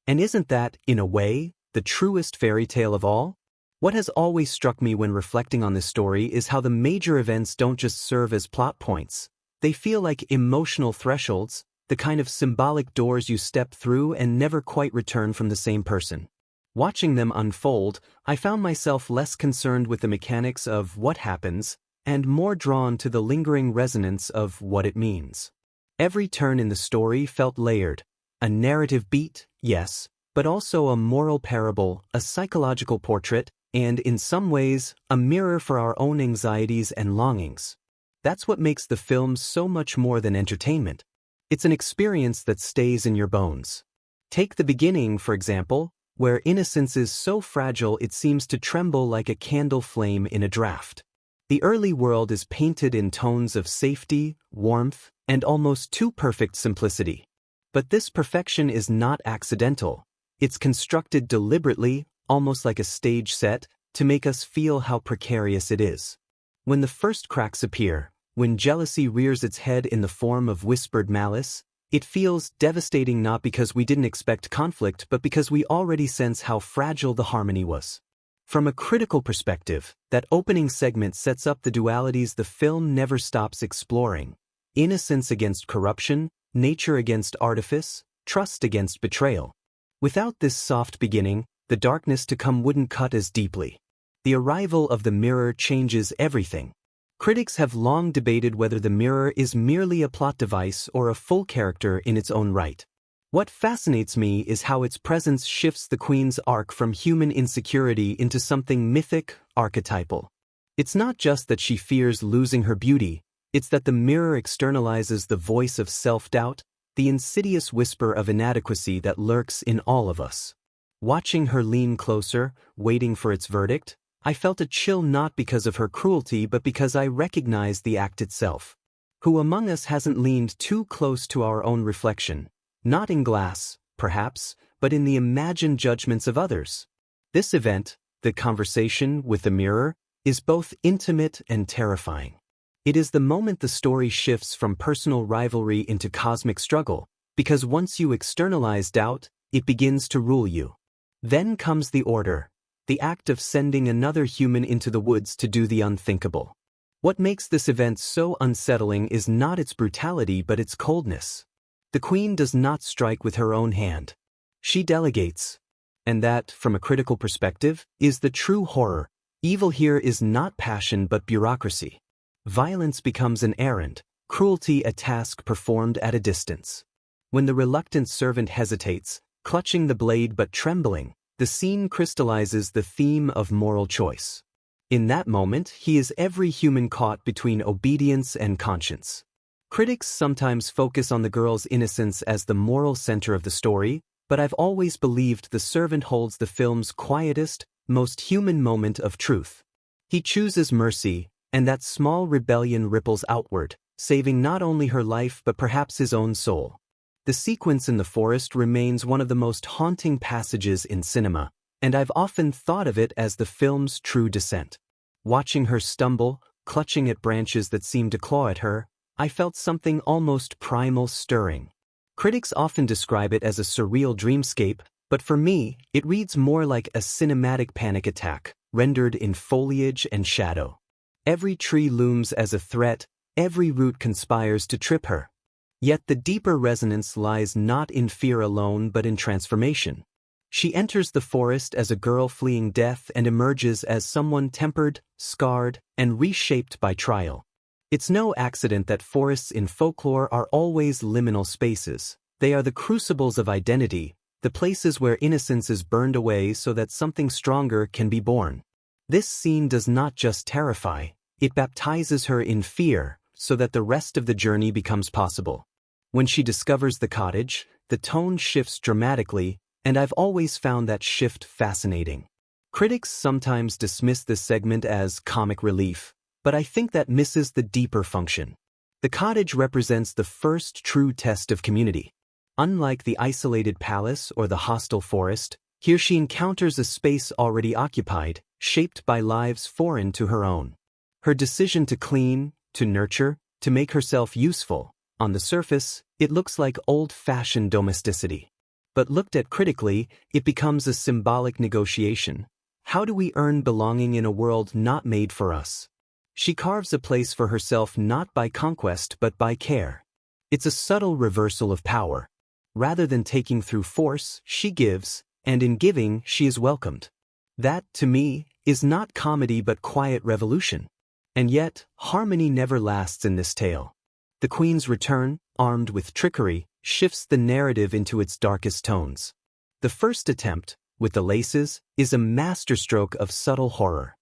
And isn't that, in a way, the truest fairy tale of all? What has always struck me when reflecting on this story is how the major events don't just serve as plot points. They feel like emotional thresholds, the kind of symbolic doors you step through and never quite return from the same person. Watching them unfold, I found myself less concerned with the mechanics of what happens and more drawn to the lingering resonance of what it means. Every turn in the story felt layered. A narrative beat, yes, but also a moral parable, a psychological portrait, and in some ways, a mirror for our own anxieties and longings. That's what makes the film so much more than entertainment. It's an experience that stays in your bones. Take the beginning, for example, where innocence is so fragile it seems to tremble like a candle flame in a draft. The early world is painted in tones of safety, warmth, and almost too perfect simplicity. But this perfection is not accidental. It's constructed deliberately, almost like a stage set, to make us feel how precarious it is. When the first cracks appear, when jealousy rears its head in the form of whispered malice, it feels devastating not because we didn't expect conflict but because we already sense how fragile the harmony was. From a critical perspective, that opening segment sets up the dualities the film never stops exploring. Innocence against corruption, nature against artifice, trust against betrayal. Without this soft beginning, the darkness to come wouldn't cut as deeply. The arrival of the mirror changes everything. Critics have long debated whether the mirror is merely a plot device or a full character in its own right. What fascinates me is how its presence shifts the Queen's arc from human insecurity into something mythic, archetypal. It's not just that she fears losing her beauty, it's that the mirror externalizes the voice of self-doubt, the insidious whisper of inadequacy that lurks in all of us. Watching her lean closer, waiting for its verdict, I felt a chill not because of her cruelty but because I recognized the act itself. Who among us hasn't leaned too close to our own reflection? Not in glass, perhaps, but in the imagined judgments of others. This event, the conversation with the mirror, is both intimate and terrifying. It is the moment the story shifts from personal rivalry into cosmic struggle, because once you externalize doubt, it begins to rule you. Then comes the order, the act of sending another human into the woods to do the unthinkable. What makes this event so unsettling is not its brutality but its coldness. The Queen does not strike with her own hand. She delegates. And that, from a critical perspective, is the true horror. Evil here is not passion but bureaucracy. Violence becomes an errand, cruelty a task performed at a distance. When the reluctant servant hesitates, clutching the blade but trembling, the scene crystallizes the theme of moral choice. In that moment, he is every human caught between obedience and conscience. Critics sometimes focus on the girl's innocence as the moral center of the story, but I've always believed the servant holds the film's quietest, most human moment of truth. He chooses mercy, and that small rebellion ripples outward, saving not only her life but perhaps his own soul. The sequence in the forest remains one of the most haunting passages in cinema, and I've often thought of it as the film's true descent. Watching her stumble, clutching at branches that seemed to claw at her, I felt something almost primal stirring. Critics often describe it as a surreal dreamscape, but for me, it reads more like a cinematic panic attack, rendered in foliage and shadow. Every tree looms as a threat, every root conspires to trip her. Yet the deeper resonance lies not in fear alone but in transformation. She enters the forest as a girl fleeing death and emerges as someone tempered, scarred, and reshaped by trial. It's no accident that forests in folklore are always liminal spaces. They are the crucibles of identity, the places where innocence is burned away so that something stronger can be born. This scene does not just terrify, it baptizes her in fear, so that the rest of the journey becomes possible. When she discovers the cottage, the tone shifts dramatically, and I've always found that shift fascinating. Critics sometimes dismiss this segment as comic relief, but I think that misses the deeper function. The cottage represents the first true test of community. Unlike the isolated palace or the hostile forest, here she encounters a space already occupied, shaped by lives foreign to her own. Her decision to clean, to nurture, to make herself useful, on the surface, it looks like old-fashioned domesticity. But looked at critically, it becomes a symbolic negotiation. How do we earn belonging in a world not made for us? She carves a place for herself not by conquest but by care. It's a subtle reversal of power. Rather than taking through force, she gives, and in giving, she is welcomed. That, to me, is not comedy but quiet revolution. And yet, harmony never lasts in this tale. The Queen's return, armed with trickery, shifts the narrative into its darkest tones. The first attempt, with the laces, is a masterstroke of subtle horror.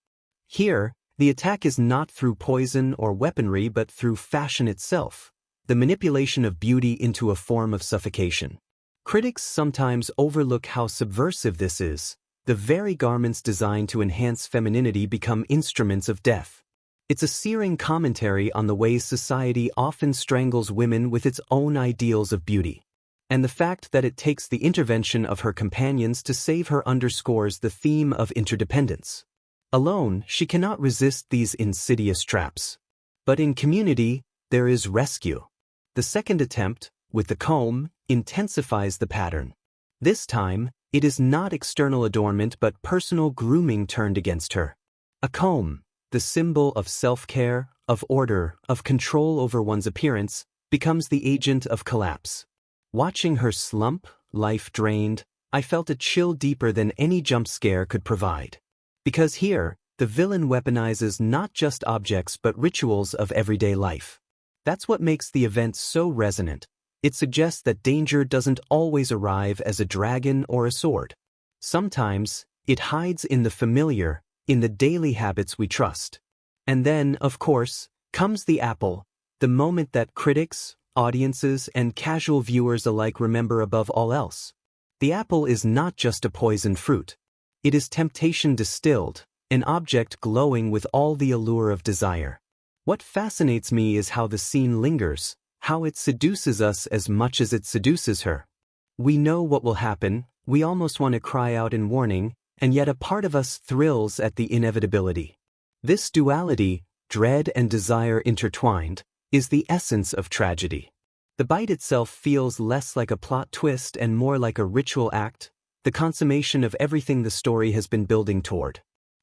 Here, the attack is not through poison or weaponry but through fashion itself, the manipulation of beauty into a form of suffocation. Critics sometimes overlook how subversive this is. The very garments designed to enhance femininity become instruments of death. It's a searing commentary on the ways society often strangles women with its own ideals of beauty. And the fact that it takes the intervention of her companions to save her underscores the theme of interdependence. Alone, she cannot resist these insidious traps. But in community, there is rescue. The second attempt, with the comb, intensifies the pattern. This time, it is not external adornment but personal grooming turned against her. A comb, the symbol of self-care, of order, of control over one's appearance, becomes the agent of collapse. Watching her slump, life drained, I felt a chill deeper than any jump scare could provide. Because here, the villain weaponizes not just objects but rituals of everyday life. That's what makes the event so resonant. It suggests that danger doesn't always arrive as a dragon or a sword. Sometimes, it hides in the familiar, in the daily habits we trust. And then, of course, comes the apple, the moment that critics, audiences, and casual viewers alike remember above all else. The apple is not just a poisoned fruit. It is temptation distilled, an object glowing with all the allure of desire. What fascinates me is how the scene lingers, how it seduces us as much as it seduces her. We know what will happen, we almost want to cry out in warning, and yet a part of us thrills at the inevitability. This duality, dread and desire intertwined, is the essence of tragedy. The bite itself feels less like a plot twist and more like a ritual act, the consummation of everything the story has been building toward.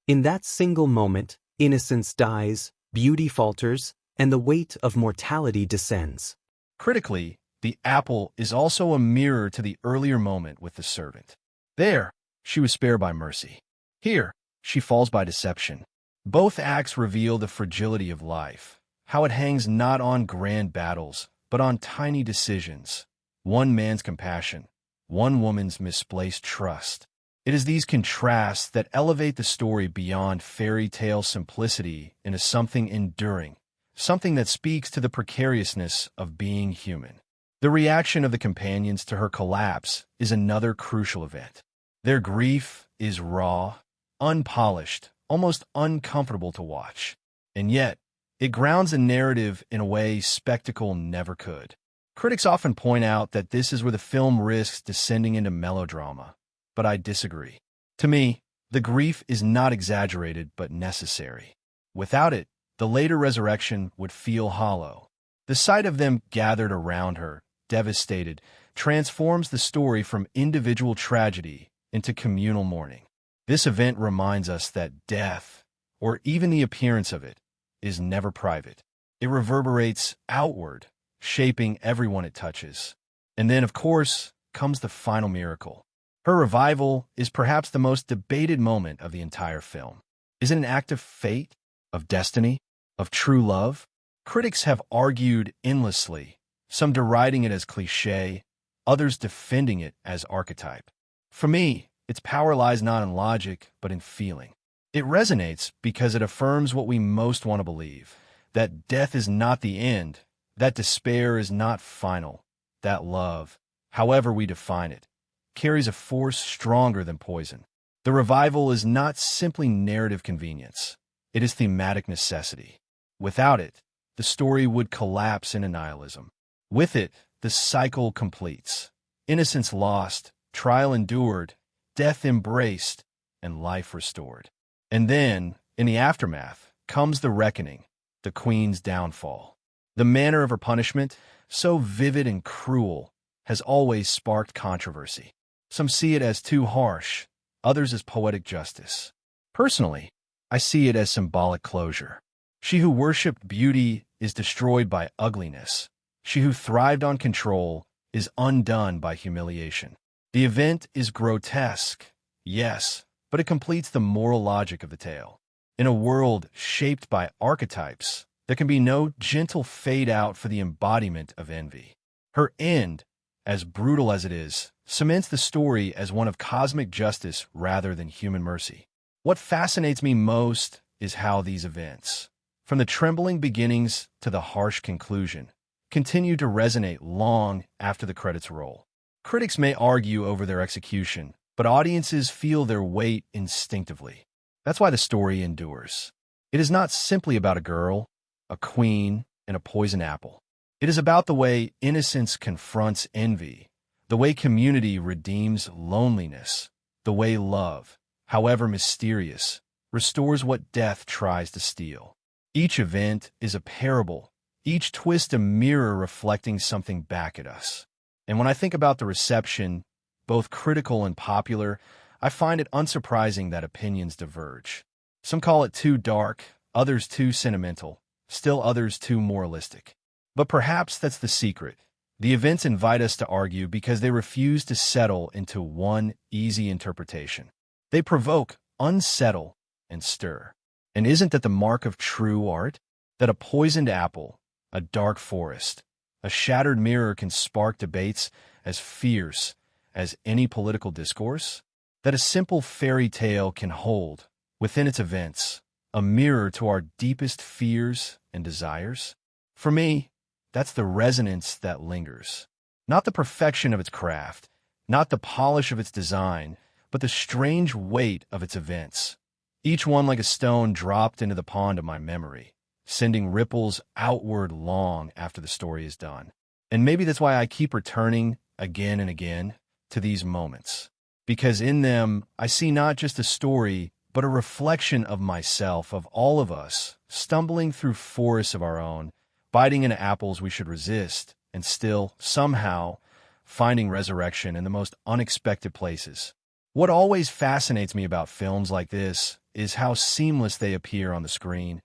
In that single moment, innocence dies, beauty falters, and the weight of mortality descends. Critically, the apple is also a mirror to the earlier moment with the servant. There, she was spared by mercy. Here, she falls by deception. Both acts reveal the fragility of life, how it hangs not on grand battles, but on tiny decisions. One man's compassion, one woman's misplaced trust. It is these contrasts that elevate the story beyond fairy tale simplicity into something enduring, something that speaks to the precariousness of being human. The reaction of the companions to her collapse is another crucial event. Their grief is raw, unpolished, almost uncomfortable to watch. And yet, it grounds a narrative in a way spectacle never could. Critics often point out that this is where the film risks descending into melodrama, but I disagree. To me, the grief is not exaggerated but necessary. Without it, the later resurrection would feel hollow. The sight of them gathered around her, devastated, transforms the story from individual tragedy into communal mourning. This event reminds us that death, or even the appearance of it, is never private. It reverberates outward, shaping everyone it touches. And then, of course, comes the final miracle. Her revival is perhaps the most debated moment of the entire film. Is it an act of fate, of destiny, of true love? Critics have argued endlessly, some deriding it as cliché, others defending it as archetype. For me, its power lies not in logic, but in feeling. It resonates because it affirms what we most want to believe, that death is not the end, that despair is not final, that love, however we define it, carries a force stronger than poison. The revival is not simply narrative convenience. It is thematic necessity. Without it, the story would collapse into nihilism. With it, the cycle completes. Innocence lost, trial endured, death embraced, and life restored. And then, in the aftermath, comes the reckoning, the Queen's downfall. The manner of her punishment, so vivid and cruel, has always sparked controversy. Some see it as too harsh, others as poetic justice. Personally, I see it as symbolic closure. She who worshipped beauty is destroyed by ugliness. She who thrived on control is undone by humiliation. The event is grotesque, yes, but it completes the moral logic of the tale. In a world shaped by archetypes, there can be no gentle fade out for the embodiment of envy. Her end, as brutal as it is, cements the story as one of cosmic justice rather than human mercy. What fascinates me most is how these events, from the trembling beginnings to the harsh conclusion, continue to resonate long after the credits roll. Critics may argue over their execution, but audiences feel their weight instinctively. That's why the story endures. It is not simply about a girl, a queen, and a poison apple. It is about the way innocence confronts envy, the way community redeems loneliness, the way love, however mysterious, restores what death tries to steal. Each event is a parable, each twist a mirror reflecting something back at us. And when I think about the reception, both critical and popular, I find it unsurprising that opinions diverge. Some call it too dark, others too sentimental, still others too moralistic. But perhaps that's the secret. The events invite us to argue because they refuse to settle into one easy interpretation. They provoke, unsettle, and stir. And isn't that the mark of true art? That a poisoned apple, a dark forest, a shattered mirror can spark debates as fierce as any political discourse? That a simple fairy tale can hold, within its events, a mirror to our deepest fears and desires? For me, that's the resonance that lingers. Not the perfection of its craft, not the polish of its design, but the strange weight of its events. Each one like a stone dropped into the pond of my memory, sending ripples outward long after the story is done. And maybe that's why I keep returning again and again to these moments. Because in them, I see not just a story, but a reflection of myself, of all of us, stumbling through forests of our own, biting into apples we should resist, and still, somehow, finding resurrection in the most unexpected places. What always fascinates me about films like this is how seamless they appear on the screen,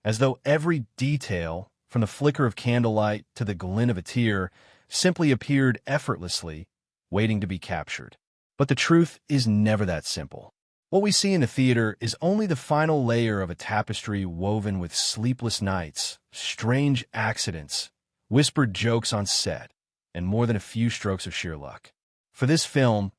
as though every detail, from the flicker of candlelight to the glint of a tear, simply appeared effortlessly, waiting to be captured. But the truth is never that simple. What we see in the theater is only the final layer of a tapestry woven with sleepless nights, strange accidents, whispered jokes on set, and more than a few strokes of sheer luck. For this film,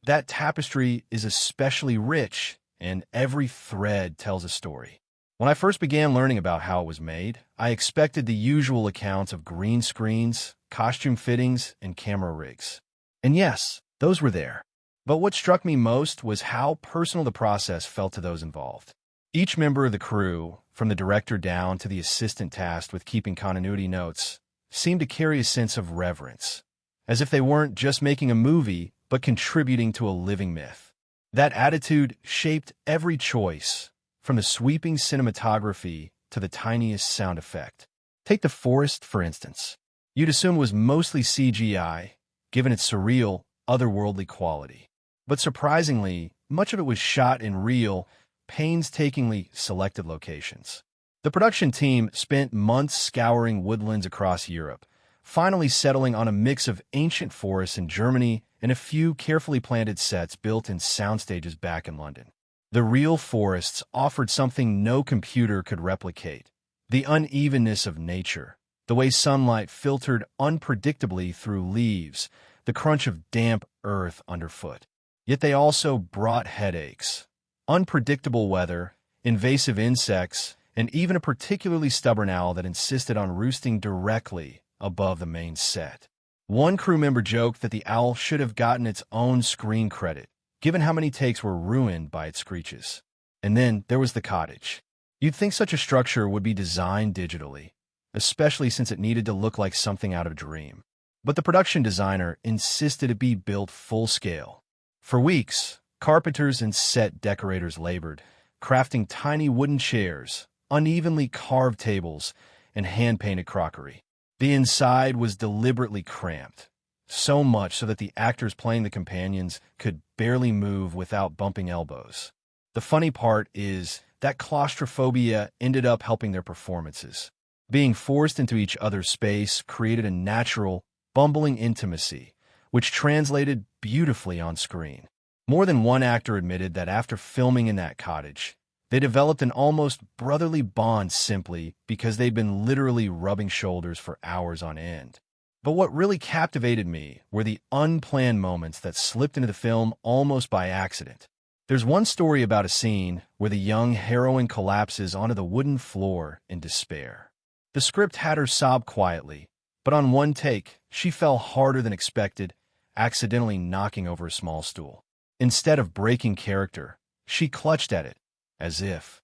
that tapestry is especially rich, and every thread tells a story. When I first began learning about how it was made, I expected the usual accounts of green screens, costume fittings, and camera rigs. And yes, those were there. But what struck me most was how personal the process felt to those involved. Each member of the crew, from the director down to the assistant tasked with keeping continuity notes, seemed to carry a sense of reverence, as if they weren't just making a movie, but contributing to a living myth. That attitude shaped every choice, from the sweeping cinematography to the tiniest sound effect. Take the forest, for instance. You'd assume it was mostly CGI, given its surreal, otherworldly quality. But surprisingly, much of it was shot in real, painstakingly selected locations. The production team spent months scouring woodlands across Europe, finally settling on a mix of ancient forests in Germany and a few carefully planted sets built in soundstages back in London. The real forests offered something no computer could replicate: the unevenness of nature, the way sunlight filtered unpredictably through leaves, the crunch of damp earth underfoot. Yet they also brought headaches, unpredictable weather, invasive insects, and even a particularly stubborn owl that insisted on roosting directly above the main set. One crew member joked that the owl should have gotten its own screen credit, given how many takes were ruined by its screeches. And then there was the cottage. You'd think such a structure would be designed digitally, especially since it needed to look like something out of a dream. But the production designer insisted it be built full scale. For weeks, carpenters and set decorators labored, crafting tiny wooden chairs, unevenly carved tables, and hand-painted crockery. The inside was deliberately cramped, so much so that the actors playing the companions could barely move without bumping elbows. The funny part is that claustrophobia ended up helping their performances. Being forced into each other's space created a natural, bumbling intimacy, which translated beautifully on screen. More than one actor admitted that after filming in that cottage, they developed an almost brotherly bond simply because they'd been literally rubbing shoulders for hours on end. But what really captivated me were the unplanned moments that slipped into the film almost by accident. There's one story about a scene where the young heroine collapses onto the wooden floor in despair. The script had her sob quietly, but on one take, she fell harder than expected, accidentally knocking over a small stool. Instead of breaking character, she clutched at it, as if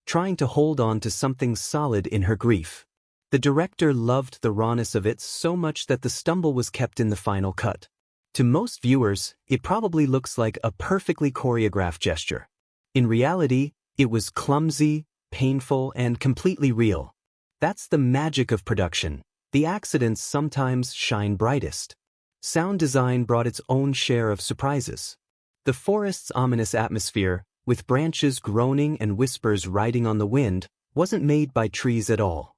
trying to hold on to something solid in her grief. The director loved the rawness of it so much that the stumble was kept in the final cut. To most viewers, it probably looks like a perfectly choreographed gesture. In reality, it was clumsy, painful, and completely real. That's the magic of production. The accidents sometimes shine brightest. Sound design brought its own share of surprises. The forest's ominous atmosphere, with branches groaning and whispers riding on the wind, wasn't made by trees at all.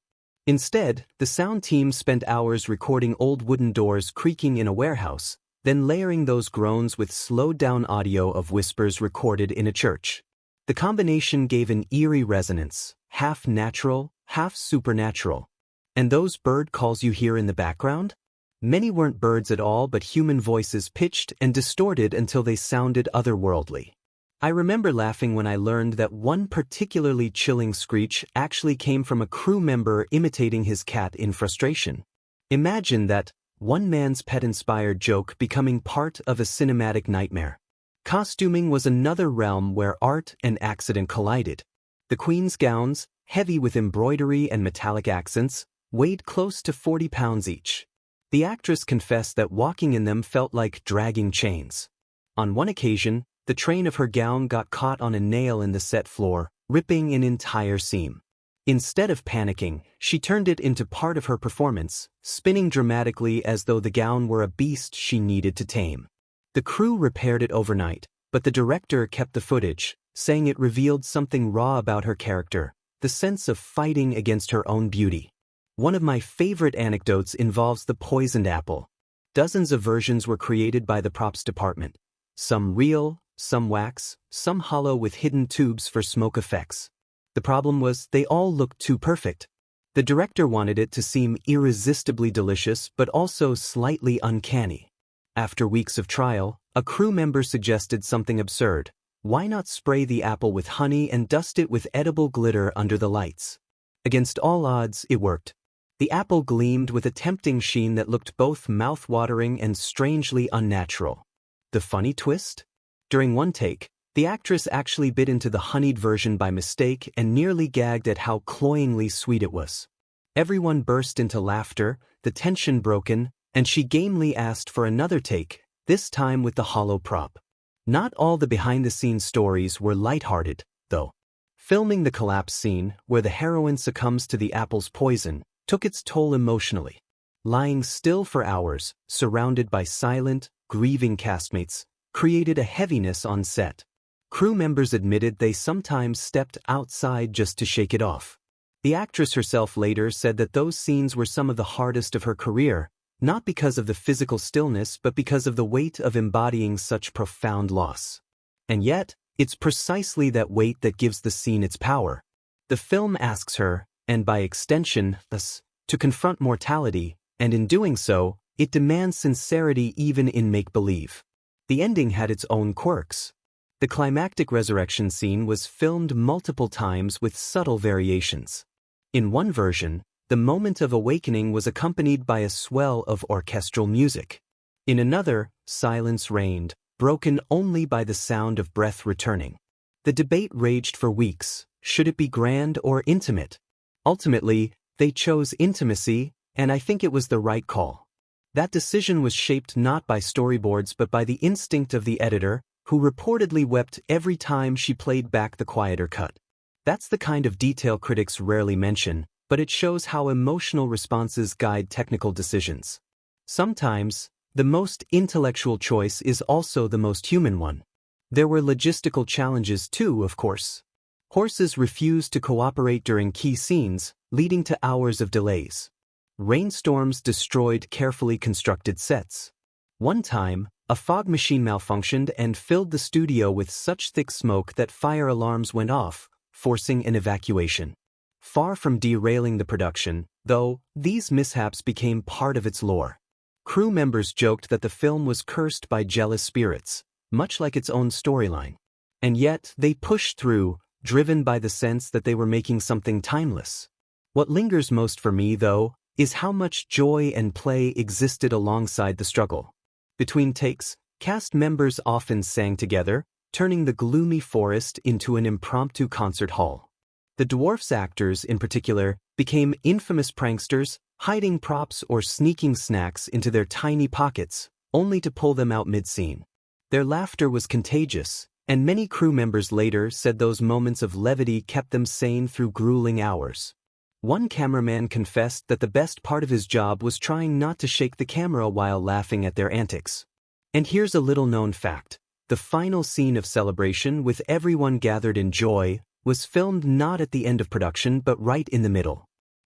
Instead, the sound team spent hours recording old wooden doors creaking in a warehouse, then layering those groans with slowed-down audio of whispers recorded in a church. The combination gave an eerie resonance, half natural, half supernatural. And those bird calls you hear in the background? Many weren't birds at all but human voices pitched and distorted until they sounded otherworldly. I remember laughing when I learned that one particularly chilling screech actually came from a crew member imitating his cat in frustration. Imagine that, one man's pet-inspired joke becoming part of a cinematic nightmare. Costuming was another realm where art and accident collided. The Queen's gowns, heavy with embroidery and metallic accents, weighed close to 40 pounds each. The actress confessed that walking in them felt like dragging chains. On one occasion, the train of her gown got caught on a nail in the set floor, ripping an entire seam. Instead of panicking, she turned it into part of her performance, spinning dramatically as though the gown were a beast she needed to tame. The crew repaired it overnight, but the director kept the footage, saying it revealed something raw about her character, the sense of fighting against her own beauty. One of my favorite anecdotes involves the poisoned apple. Dozens of versions were created by the props department. Some real, some wax, some hollow with hidden tubes for smoke effects. The problem was they all looked too perfect. The director wanted it to seem irresistibly delicious but also slightly uncanny. After weeks of trial, a crew member suggested something absurd. Why not spray the apple with honey and dust it with edible glitter under the lights? Against all odds, it worked. The apple gleamed with a tempting sheen that looked both mouth-watering and strangely unnatural. The funny twist? During one take, the actress actually bit into the honeyed version by mistake and nearly gagged at how cloyingly sweet it was. Everyone burst into laughter, the tension broken, and she gamely asked for another take, this time with the hollow prop. Not all the behind-the-scenes stories were lighthearted, though. Filming the collapse scene, where the heroine succumbs to the apple's poison, took its toll emotionally. Lying still for hours, surrounded by silent, grieving castmates, created a heaviness on set. Crew members admitted they sometimes stepped outside just to shake it off. The actress herself later said that those scenes were some of the hardest of her career, not because of the physical stillness but because of the weight of embodying such profound loss. And yet, it's precisely that weight that gives the scene its power. The film asks her, and by extension, us, to confront mortality, and in doing so, it demands sincerity even in make-believe. The ending had its own quirks. The climactic resurrection scene was filmed multiple times with subtle variations. In one version, the moment of awakening was accompanied by a swell of orchestral music. In another, silence reigned, broken only by the sound of breath returning. The debate raged for weeks. Should it be grand or intimate? Ultimately, they chose intimacy, and I think it was the right call. That decision was shaped not by storyboards but by the instinct of the editor, who reportedly wept every time she played back the quieter cut. That's the kind of detail critics rarely mention, but it shows how emotional responses guide technical decisions. Sometimes, the most intellectual choice is also the most human one. There were logistical challenges too, of course. Horses refused to cooperate during key scenes, leading to hours of delays. Rainstorms destroyed carefully constructed sets. One time, a fog machine malfunctioned and filled the studio with such thick smoke that fire alarms went off, forcing an evacuation. Far from derailing the production, though, these mishaps became part of its lore. Crew members joked that the film was cursed by jealous spirits, much like its own storyline. And yet, they pushed through, driven by the sense that they were making something timeless. What lingers most for me, though, is how much joy and play existed alongside the struggle. Between takes, cast members often sang together, turning the gloomy forest into an impromptu concert hall. The dwarfs actors, in particular, became infamous pranksters, hiding props or sneaking snacks into their tiny pockets, only to pull them out mid-scene. Their laughter was contagious, and many crew members later said those moments of levity kept them sane through grueling hours. One cameraman confessed that the best part of his job was trying not to shake the camera while laughing at their antics. And here's a little-known fact. The final scene of Celebration, with everyone gathered in joy, was filmed not at the end of production but right in the middle.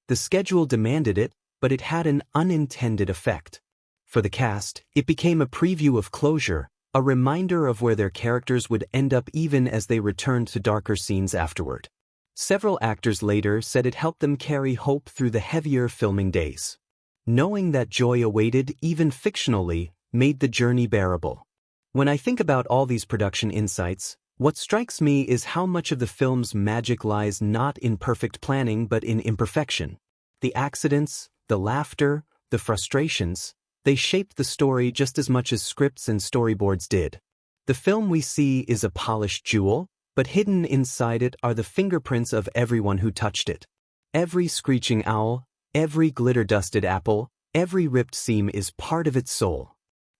The schedule demanded it, but it had an unintended effect. For the cast, it became a preview of closure, a reminder of where their characters would end up even as they returned to darker scenes afterward. Several actors later said it helped them carry hope through the heavier filming days. Knowing that joy awaited, even fictionally, made the journey bearable. When I think about all these production insights, what strikes me is how much of the film's magic lies not in perfect planning but in imperfection. The accidents, the laughter, the frustrations, they shaped the story just as much as scripts and storyboards did. The film we see is a polished jewel, but hidden inside it are the fingerprints of everyone who touched it. Every screeching owl, every glitter-dusted apple, every ripped seam is part of its soul.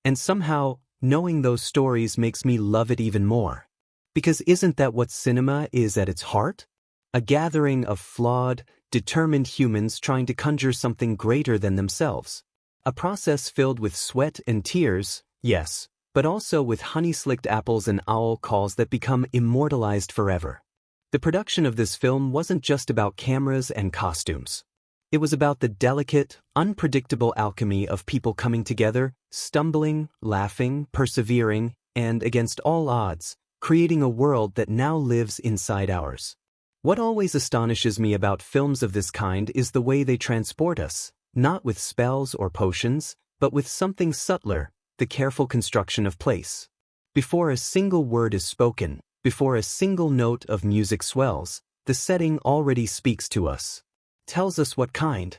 And somehow, knowing those stories makes me love it even more. Because isn't that what cinema is at its heart? A gathering of flawed, determined humans trying to conjure something greater than themselves. A process filled with sweat and tears, yes, but also with honey-slicked apples and owl calls that become immortalized forever. The production of this film wasn't just about cameras and costumes. It was about the delicate, unpredictable alchemy of people coming together, stumbling, laughing, persevering, and, against all odds, creating a world that now lives inside ours. What always astonishes me about films of this kind is the way they transport us, not with spells or potions, but with something subtler, the careful construction of place. Before a single word is spoken, before a single note of music swells, the setting already speaks to us. Tells us what kind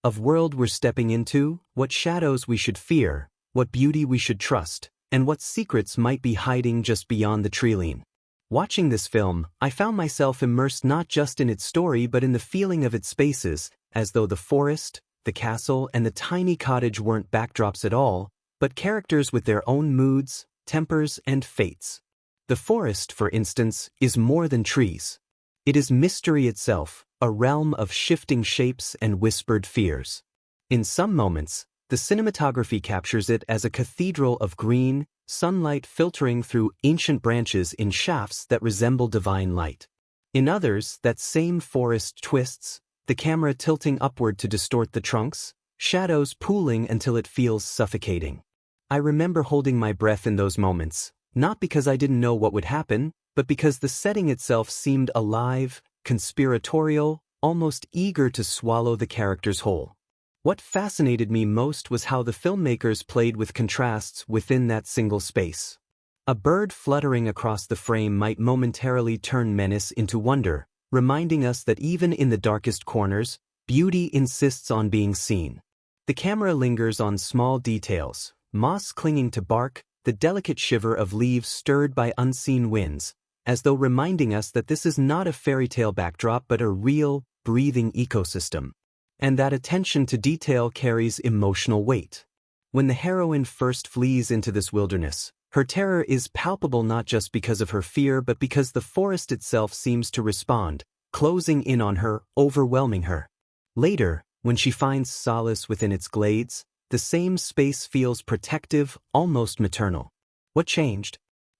of world we're stepping into, what shadows we should fear, what beauty we should trust, and what secrets might be hiding just beyond the treeline. Watching this film, I found myself immersed not just in its story but in the feeling of its spaces, as though the forest, the castle, and the tiny cottage weren't backdrops at all, but characters with their own moods, tempers, and fates. The forest, for instance, is more than trees. It is mystery itself, a realm of shifting shapes and whispered fears. In some moments, the cinematography captures it as a cathedral of green, sunlight filtering through ancient branches in shafts that resemble divine light. In others, that same forest twists, the camera tilting upward to distort the trunks, shadows pooling until it feels suffocating. I remember holding my breath in those moments, not because I didn't know what would happen, but because the setting itself seemed alive, conspiratorial, almost eager to swallow the characters whole. What fascinated me most was how the filmmakers played with contrasts within that single space. A bird fluttering across the frame might momentarily turn menace into wonder, reminding us that even in the darkest corners, beauty insists on being seen. The camera lingers on small details, moss clinging to bark, the delicate shiver of leaves stirred by unseen winds, as though reminding us that this is not a fairy tale backdrop but a real, breathing ecosystem. And that attention to detail carries emotional weight. When the heroine first flees into this wilderness, her terror is palpable not just because of her fear but because the forest itself seems to respond, closing in on her, overwhelming her. Later, when she finds solace within its glades, the same space feels protective, almost maternal. What changed?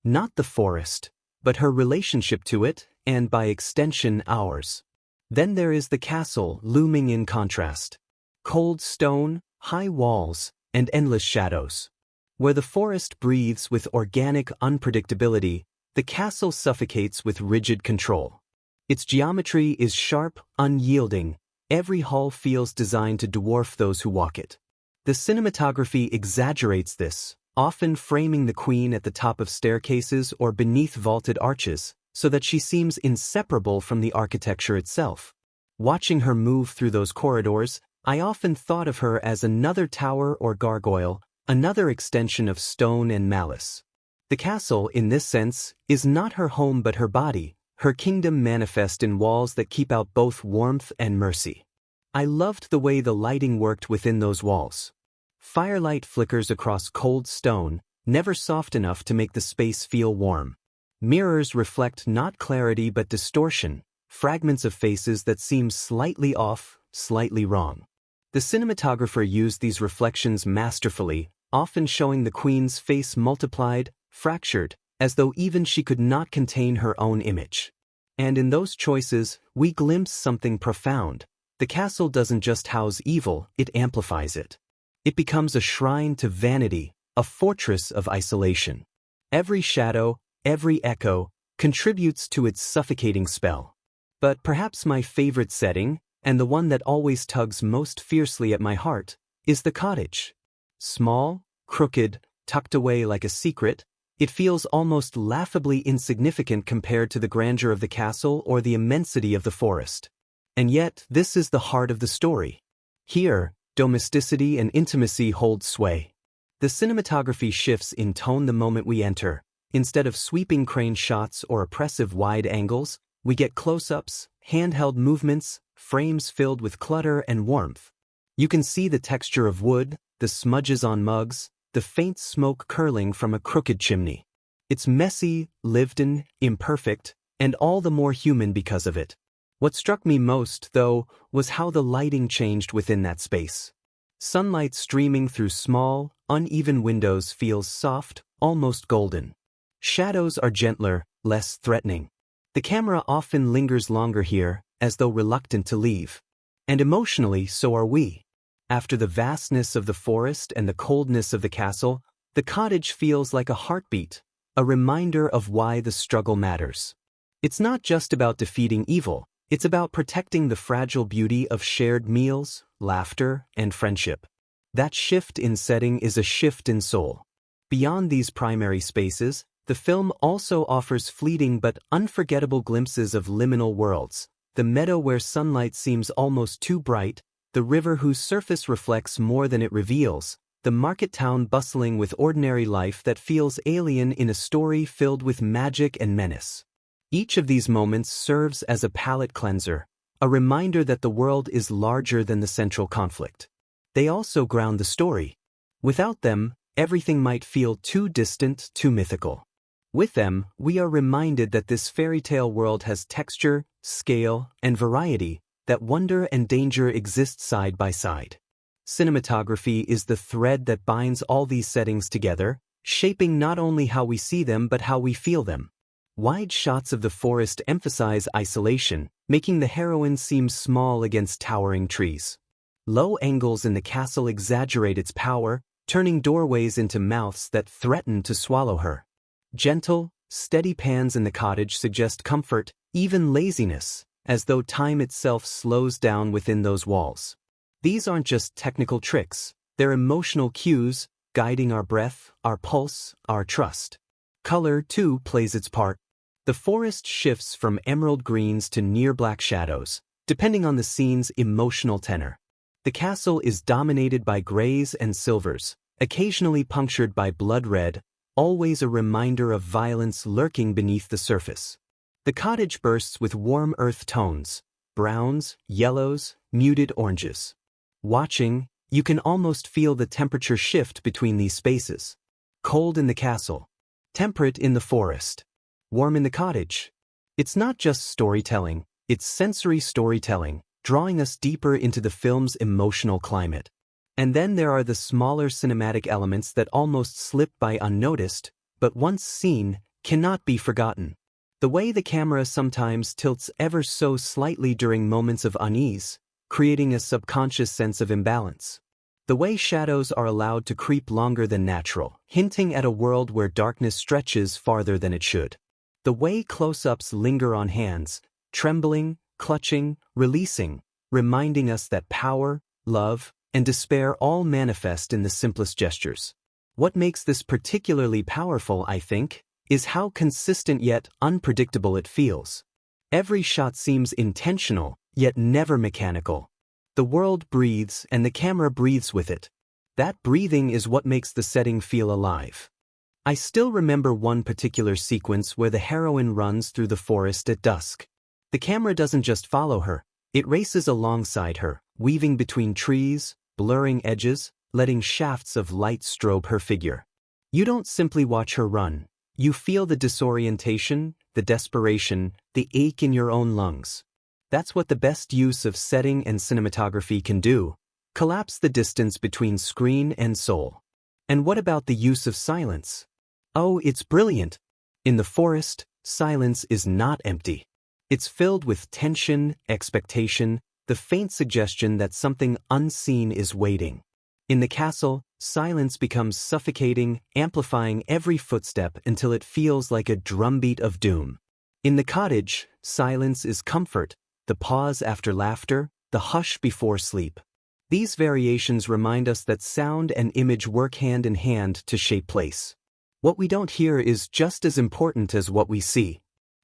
Not the forest, but her relationship to it, and by extension ours. Then there is the castle looming in contrast. Cold stone, high walls, and endless shadows. Where the forest breathes with organic unpredictability, the castle suffocates with rigid control. Its geometry is sharp, unyielding. Every hall feels designed to dwarf those who walk it. The cinematography exaggerates this, often framing the queen at the top of staircases or beneath vaulted arches, so that she seems inseparable from the architecture itself. Watching her move through those corridors, I often thought of her as another tower or gargoyle, another extension of stone and malice. The castle, in this sense, is not her home but her body, her kingdom manifest in walls that keep out both warmth and mercy. I loved the way the lighting worked within those walls. Firelight flickers across cold stone, never soft enough to make the space feel warm. Mirrors reflect not clarity but distortion, fragments of faces that seem slightly off, slightly wrong. The cinematographer used these reflections masterfully, often showing the queen's face multiplied, fractured, as though even she could not contain her own image. And in those choices, we glimpse something profound. The castle doesn't just house evil, it amplifies it. It becomes a shrine to vanity, a fortress of isolation. Every shadow, every echo, contributes to its suffocating spell. But perhaps my favorite setting, and the one that always tugs most fiercely at my heart, is the cottage. Small, crooked, tucked away like a secret, it feels almost laughably insignificant compared to the grandeur of the castle or the immensity of the forest. And yet, this is the heart of the story. Here, domesticity and intimacy hold sway. The cinematography shifts in tone the moment we enter. Instead of sweeping crane shots or oppressive wide angles, we get close-ups, handheld movements, frames filled with clutter and warmth. You can see the texture of wood, the smudges on mugs, the faint smoke curling from a crooked chimney. It's messy, lived-in, imperfect, and all the more human because of it. What struck me most, though, was how the lighting changed within that space. Sunlight streaming through small, uneven windows feels soft, almost golden. Shadows are gentler, less threatening. The camera often lingers longer here, as though reluctant to leave. And emotionally, so are we. After the vastness of the forest and the coldness of the castle, the cottage feels like a heartbeat, a reminder of why the struggle matters. It's not just about defeating evil, it's about protecting the fragile beauty of shared meals, laughter, and friendship. That shift in setting is a shift in soul. Beyond these primary spaces, the film also offers fleeting but unforgettable glimpses of liminal worlds, the meadow where sunlight seems almost too bright, the river whose surface reflects more than it reveals, the market town bustling with ordinary life that feels alien in a story filled with magic and menace. Each of these moments serves as a palate cleanser, a reminder that the world is larger than the central conflict. They also ground the story. Without them, everything might feel too distant, too mythical. With them, we are reminded that this fairy tale world has texture, scale, and variety, that wonder and danger exist side by side. Cinematography is the thread that binds all these settings together, shaping not only how we see them but how we feel them. Wide shots of the forest emphasize isolation, making the heroine seem small against towering trees. Low angles in the castle exaggerate its power, turning doorways into mouths that threaten to swallow her. Gentle, steady pans in the cottage suggest comfort, even laziness, as though time itself slows down within those walls. These aren't just technical tricks, they're emotional cues, guiding our breath, our pulse, our trust. Color, too, plays its part. The forest shifts from emerald greens to near-black shadows, depending on the scene's emotional tenor. The castle is dominated by grays and silvers, occasionally punctured by blood red, always a reminder of violence lurking beneath the surface. The cottage bursts with warm earth tones, browns, yellows, muted oranges. Watching, you can almost feel the temperature shift between these spaces. Cold in the castle, temperate in the forest, warm in the cottage. It's not just storytelling, it's sensory storytelling, drawing us deeper into the film's emotional climate. And then there are the smaller cinematic elements that almost slip by unnoticed, but once seen, cannot be forgotten. The way the camera sometimes tilts ever so slightly during moments of unease, creating a subconscious sense of imbalance. The way shadows are allowed to creep longer than natural, hinting at a world where darkness stretches farther than it should. The way close-ups linger on hands, trembling, clutching, releasing, reminding us that power, love, and despair all manifest in the simplest gestures. What makes this particularly powerful, I think, is how consistent yet unpredictable it feels. Every shot seems intentional, yet never mechanical. The world breathes and the camera breathes with it. That breathing is what makes the setting feel alive. I still remember one particular sequence where the heroine runs through the forest at dusk. The camera doesn't just follow her, it races alongside her, weaving between trees, blurring edges, letting shafts of light strobe her figure. You don't simply watch her run. You feel the disorientation, the desperation, the ache in your own lungs. That's what the best use of setting and cinematography can do, collapse the distance between screen and soul. And what about the use of silence? Oh, it's brilliant. In the forest, silence is not empty. It's filled with tension, expectation, the faint suggestion that something unseen is waiting. In the castle, silence becomes suffocating, amplifying every footstep until it feels like a drumbeat of doom. In the cottage, silence is comfort, the pause after laughter, the hush before sleep. These variations remind us that sound and image work hand in hand to shape place. What we don't hear is just as important as what we see.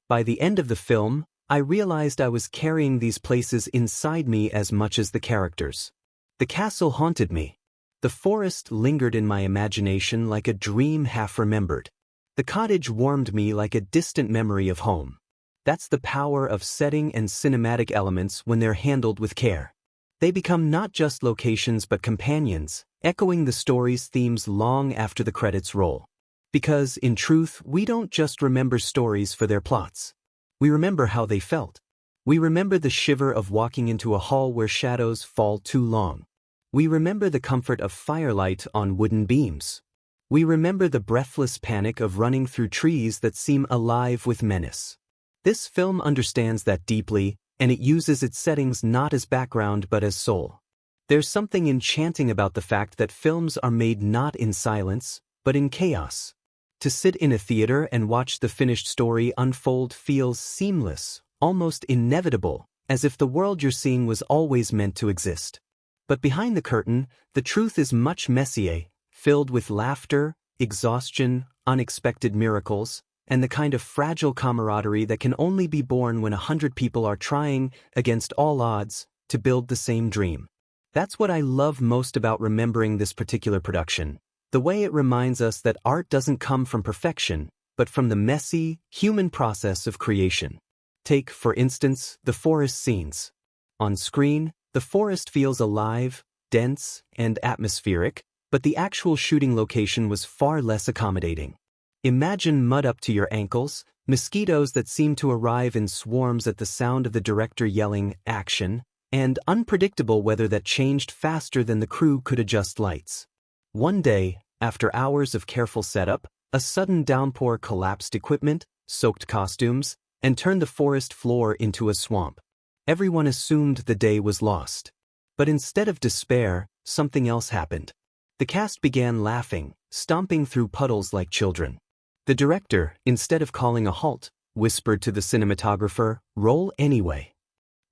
By the end of the film, I realized I was carrying these places inside me as much as the characters. The castle haunted me. The forest lingered in my imagination like a dream half-remembered. The cottage warmed me like a distant memory of home. That's the power of setting and cinematic elements when they're handled with care. They become not just locations but companions, echoing the story's themes long after the credits roll. Because, in truth, we don't just remember stories for their plots. We remember how they felt. We remember the shiver of walking into a hall where shadows fall too long. We remember the comfort of firelight on wooden beams. We remember the breathless panic of running through trees that seem alive with menace. This film understands that deeply, and it uses its settings not as background but as soul. There's something enchanting about the fact that films are made not in silence, but in chaos. To sit in a theater and watch the finished story unfold feels seamless, almost inevitable, as if the world you're seeing was always meant to exist. But behind the curtain, the truth is much messier, filled with laughter, exhaustion, unexpected miracles, and the kind of fragile camaraderie that can only be born when 100 people are trying, against all odds, to build the same dream. That's what I love most about remembering this particular production, the way it reminds us that art doesn't come from perfection, but from the messy, human process of creation. Take, for instance, the forest scenes. On screen, the forest feels alive, dense, and atmospheric, but the actual shooting location was far less accommodating. Imagine mud up to your ankles, mosquitoes that seem to arrive in swarms at the sound of the director yelling, "Action," and unpredictable weather that changed faster than the crew could adjust lights. One day, after hours of careful setup, a sudden downpour collapsed equipment, soaked costumes, and turned the forest floor into a swamp. Everyone assumed the day was lost. But instead of despair, something else happened. The cast began laughing, stomping through puddles like children. The director, instead of calling a halt, whispered to the cinematographer, "Roll anyway."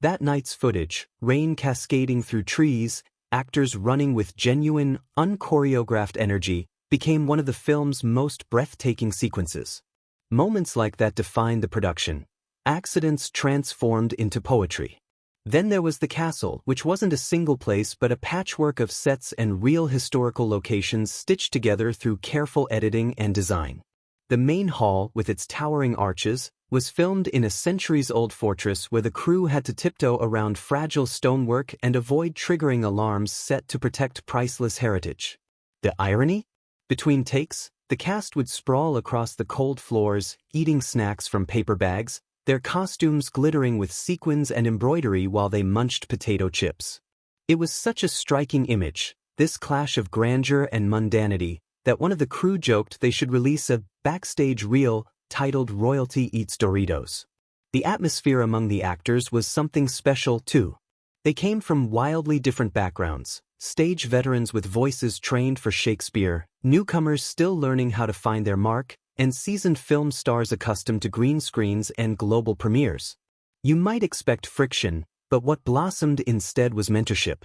That night's footage, rain cascading through trees, actors running with genuine, unchoreographed energy, became one of the film's most breathtaking sequences. Moments like that defined the production. Accidents transformed into poetry. Then there was the castle, which wasn't a single place but a patchwork of sets and real historical locations stitched together through careful editing and design. The main hall, with its towering arches, was filmed in a centuries-old fortress where the crew had to tiptoe around fragile stonework and avoid triggering alarms set to protect priceless heritage. The irony? Between takes, the cast would sprawl across the cold floors, eating snacks from paper bags, their costumes glittering with sequins and embroidery while they munched potato chips. It was such a striking image, this clash of grandeur and mundanity, that one of the crew joked they should release a backstage reel titled Royalty Eats Doritos. The atmosphere among the actors was something special too. They came from wildly different backgrounds, stage veterans with voices trained for Shakespeare, newcomers still learning how to find their mark, and seasoned film stars accustomed to green screens and global premieres. You might expect friction, but what blossomed instead was mentorship.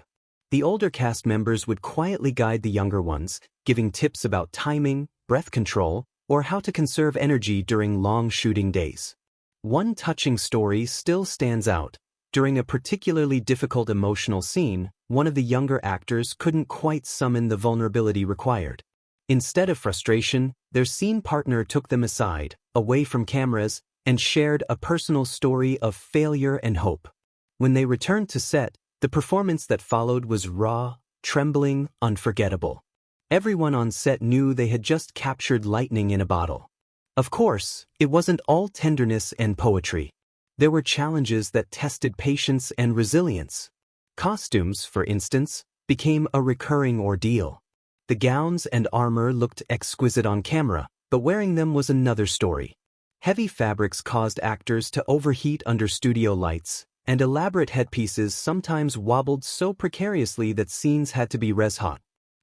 The older cast members would quietly guide the younger ones, giving tips about timing, breath control, or how to conserve energy during long shooting days. One touching story still stands out. During a particularly difficult emotional scene, one of the younger actors couldn't quite summon the vulnerability required. Instead of frustration, their scene partner took them aside, away from cameras, and shared a personal story of failure and hope. When they returned to set, the performance that followed was raw, trembling, unforgettable. Everyone on set knew they had just captured lightning in a bottle. Of course, it wasn't all tenderness and poetry. There were challenges that tested patience and resilience. Costumes, for instance, became a recurring ordeal. The gowns and armor looked exquisite on camera, but wearing them was another story. Heavy fabrics caused actors to overheat under studio lights, and elaborate headpieces sometimes wobbled so precariously that scenes had to be res-hot.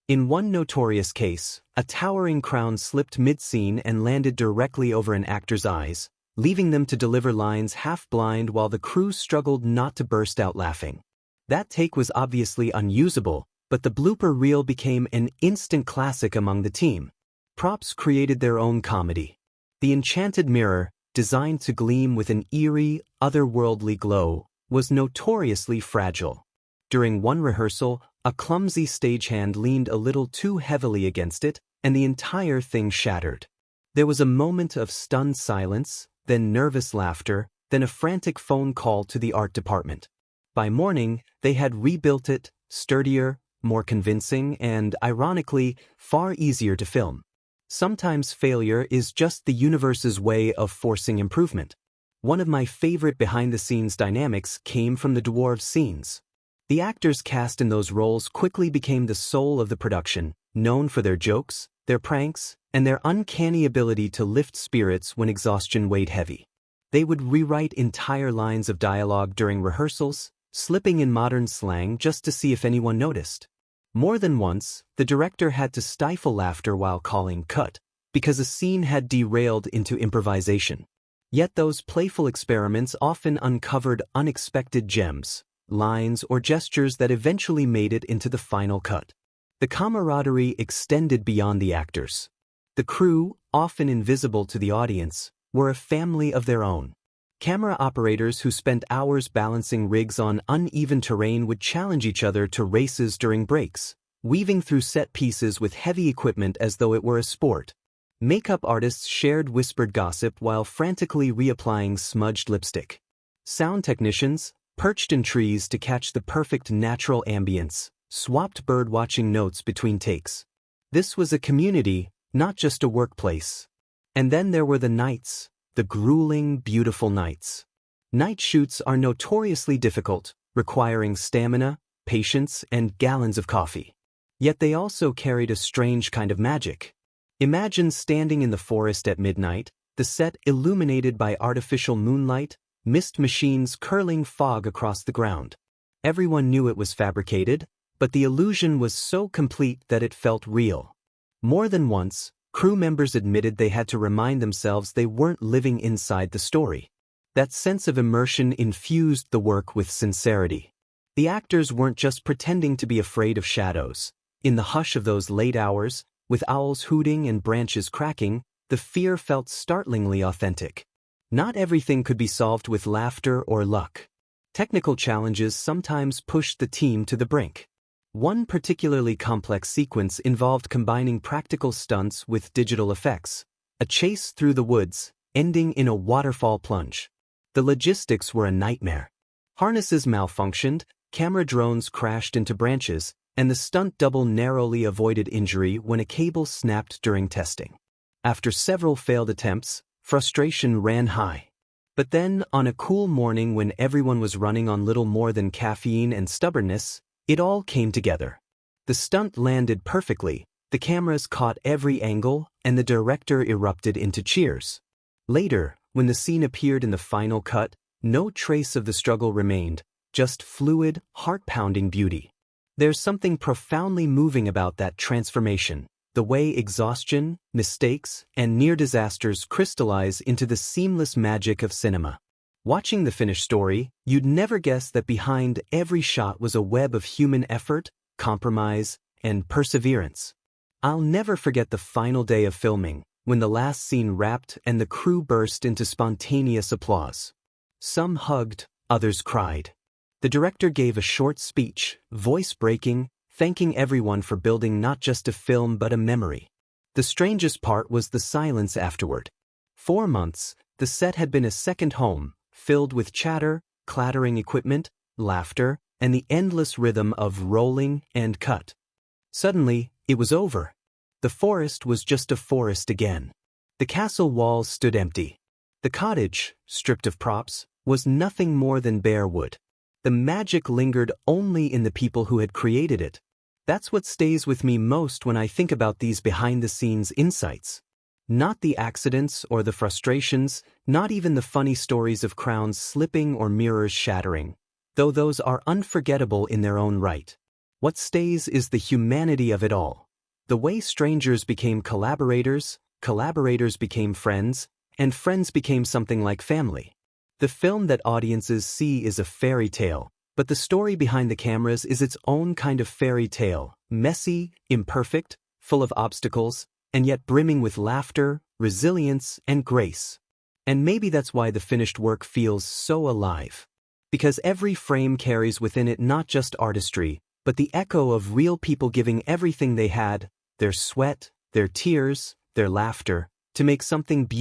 In one notorious case, a towering crown slipped mid-scene and landed directly over an actor's eyes, leaving them to deliver lines half-blind while the crew struggled not to burst out laughing. That take was obviously unusable, but the blooper reel became an instant classic among the team. Props created their own comedy. The enchanted mirror, designed to gleam with an eerie, otherworldly glow, was notoriously fragile. During one rehearsal, a clumsy stagehand leaned a little too heavily against it, and the entire thing shattered. There was a moment of stunned silence, then nervous laughter, then a frantic phone call to the art department. By morning, they had rebuilt it, sturdier, more convincing, and, ironically, far easier to film. Sometimes failure is just the universe's way of forcing improvement. One of my favorite behind-the-scenes dynamics came from the dwarves scenes. The actors cast in those roles quickly became the soul of the production, known for their jokes, their pranks, and their uncanny ability to lift spirits when exhaustion weighed heavy. They would rewrite entire lines of dialogue during rehearsals, slipping in modern slang just to see if anyone noticed. More than once, the director had to stifle laughter while calling cut, because a scene had derailed into improvisation. Yet those playful experiments often uncovered unexpected gems, lines or gestures that eventually made it into the final cut. The camaraderie extended beyond the actors. The crew, often invisible to the audience, were a family of their own. Camera operators who spent hours balancing rigs on uneven terrain would challenge each other to races during breaks, weaving through set pieces with heavy equipment as though it were a sport. Makeup artists shared whispered gossip while frantically reapplying smudged lipstick. Sound technicians, perched in trees to catch the perfect natural ambience, swapped bird-watching notes between takes. This was a community, not just a workplace. And then there were the nights, the grueling, beautiful nights. Night shoots are notoriously difficult, requiring stamina, patience, and gallons of coffee. Yet they also carried a strange kind of magic. Imagine standing in the forest at midnight, the set illuminated by artificial moonlight, mist machines curling fog across the ground. Everyone knew it was fabricated, but the illusion was so complete that it felt real. More than once, crew members admitted they had to remind themselves they weren't living inside the story. That sense of immersion infused the work with sincerity. The actors weren't just pretending to be afraid of shadows. In the hush of those late hours, with owls hooting and branches cracking, the fear felt startlingly authentic. Not everything could be solved with laughter or luck. Technical challenges sometimes pushed the team to the brink. One particularly complex sequence involved combining practical stunts with digital effects, a chase through the woods, ending in a waterfall plunge. The logistics were a nightmare. Harnesses malfunctioned, camera drones crashed into branches, and the stunt double narrowly avoided injury when a cable snapped during testing. After several failed attempts, frustration ran high. But then, on a cool morning when everyone was running on little more than caffeine and stubbornness, it all came together. The stunt landed perfectly, the cameras caught every angle, and the director erupted into cheers. Later, when the scene appeared in the final cut, no trace of the struggle remained, just fluid, heart-pounding beauty. There's something profoundly moving about that transformation, the way exhaustion, mistakes, and near disasters crystallize into the seamless magic of cinema. Watching the finished story, you'd never guess that behind every shot was a web of human effort, compromise, and perseverance. I'll never forget the final day of filming, when the last scene wrapped and the crew burst into spontaneous applause. Some hugged, others cried. The director gave a short speech, voice-breaking, thanking everyone for building not just a film but a memory. The strangest part was the silence afterward. 4 months, the set had been a second home, filled with chatter, clattering equipment, laughter, and the endless rhythm of rolling and cut. Suddenly, it was over. The forest was just a forest again. The castle walls stood empty. The cottage, stripped of props, was nothing more than bare wood. The magic lingered only in the people who had created it. That's what stays with me most when I think about these behind-the-scenes insights. Not the accidents or the frustrations, not even the funny stories of crowns slipping or mirrors shattering, though those are unforgettable in their own right. What stays is the humanity of it all. The way strangers became collaborators, collaborators became friends, and friends became something like family. The film that audiences see is a fairy tale, but the story behind the cameras is its own kind of fairy tale, messy, imperfect, full of obstacles, and yet brimming with laughter, resilience, and grace. And maybe that's why the finished work feels so alive. Because every frame carries within it not just artistry, but the echo of real people giving everything they had, their sweat, their tears, their laughter, to make something beautiful.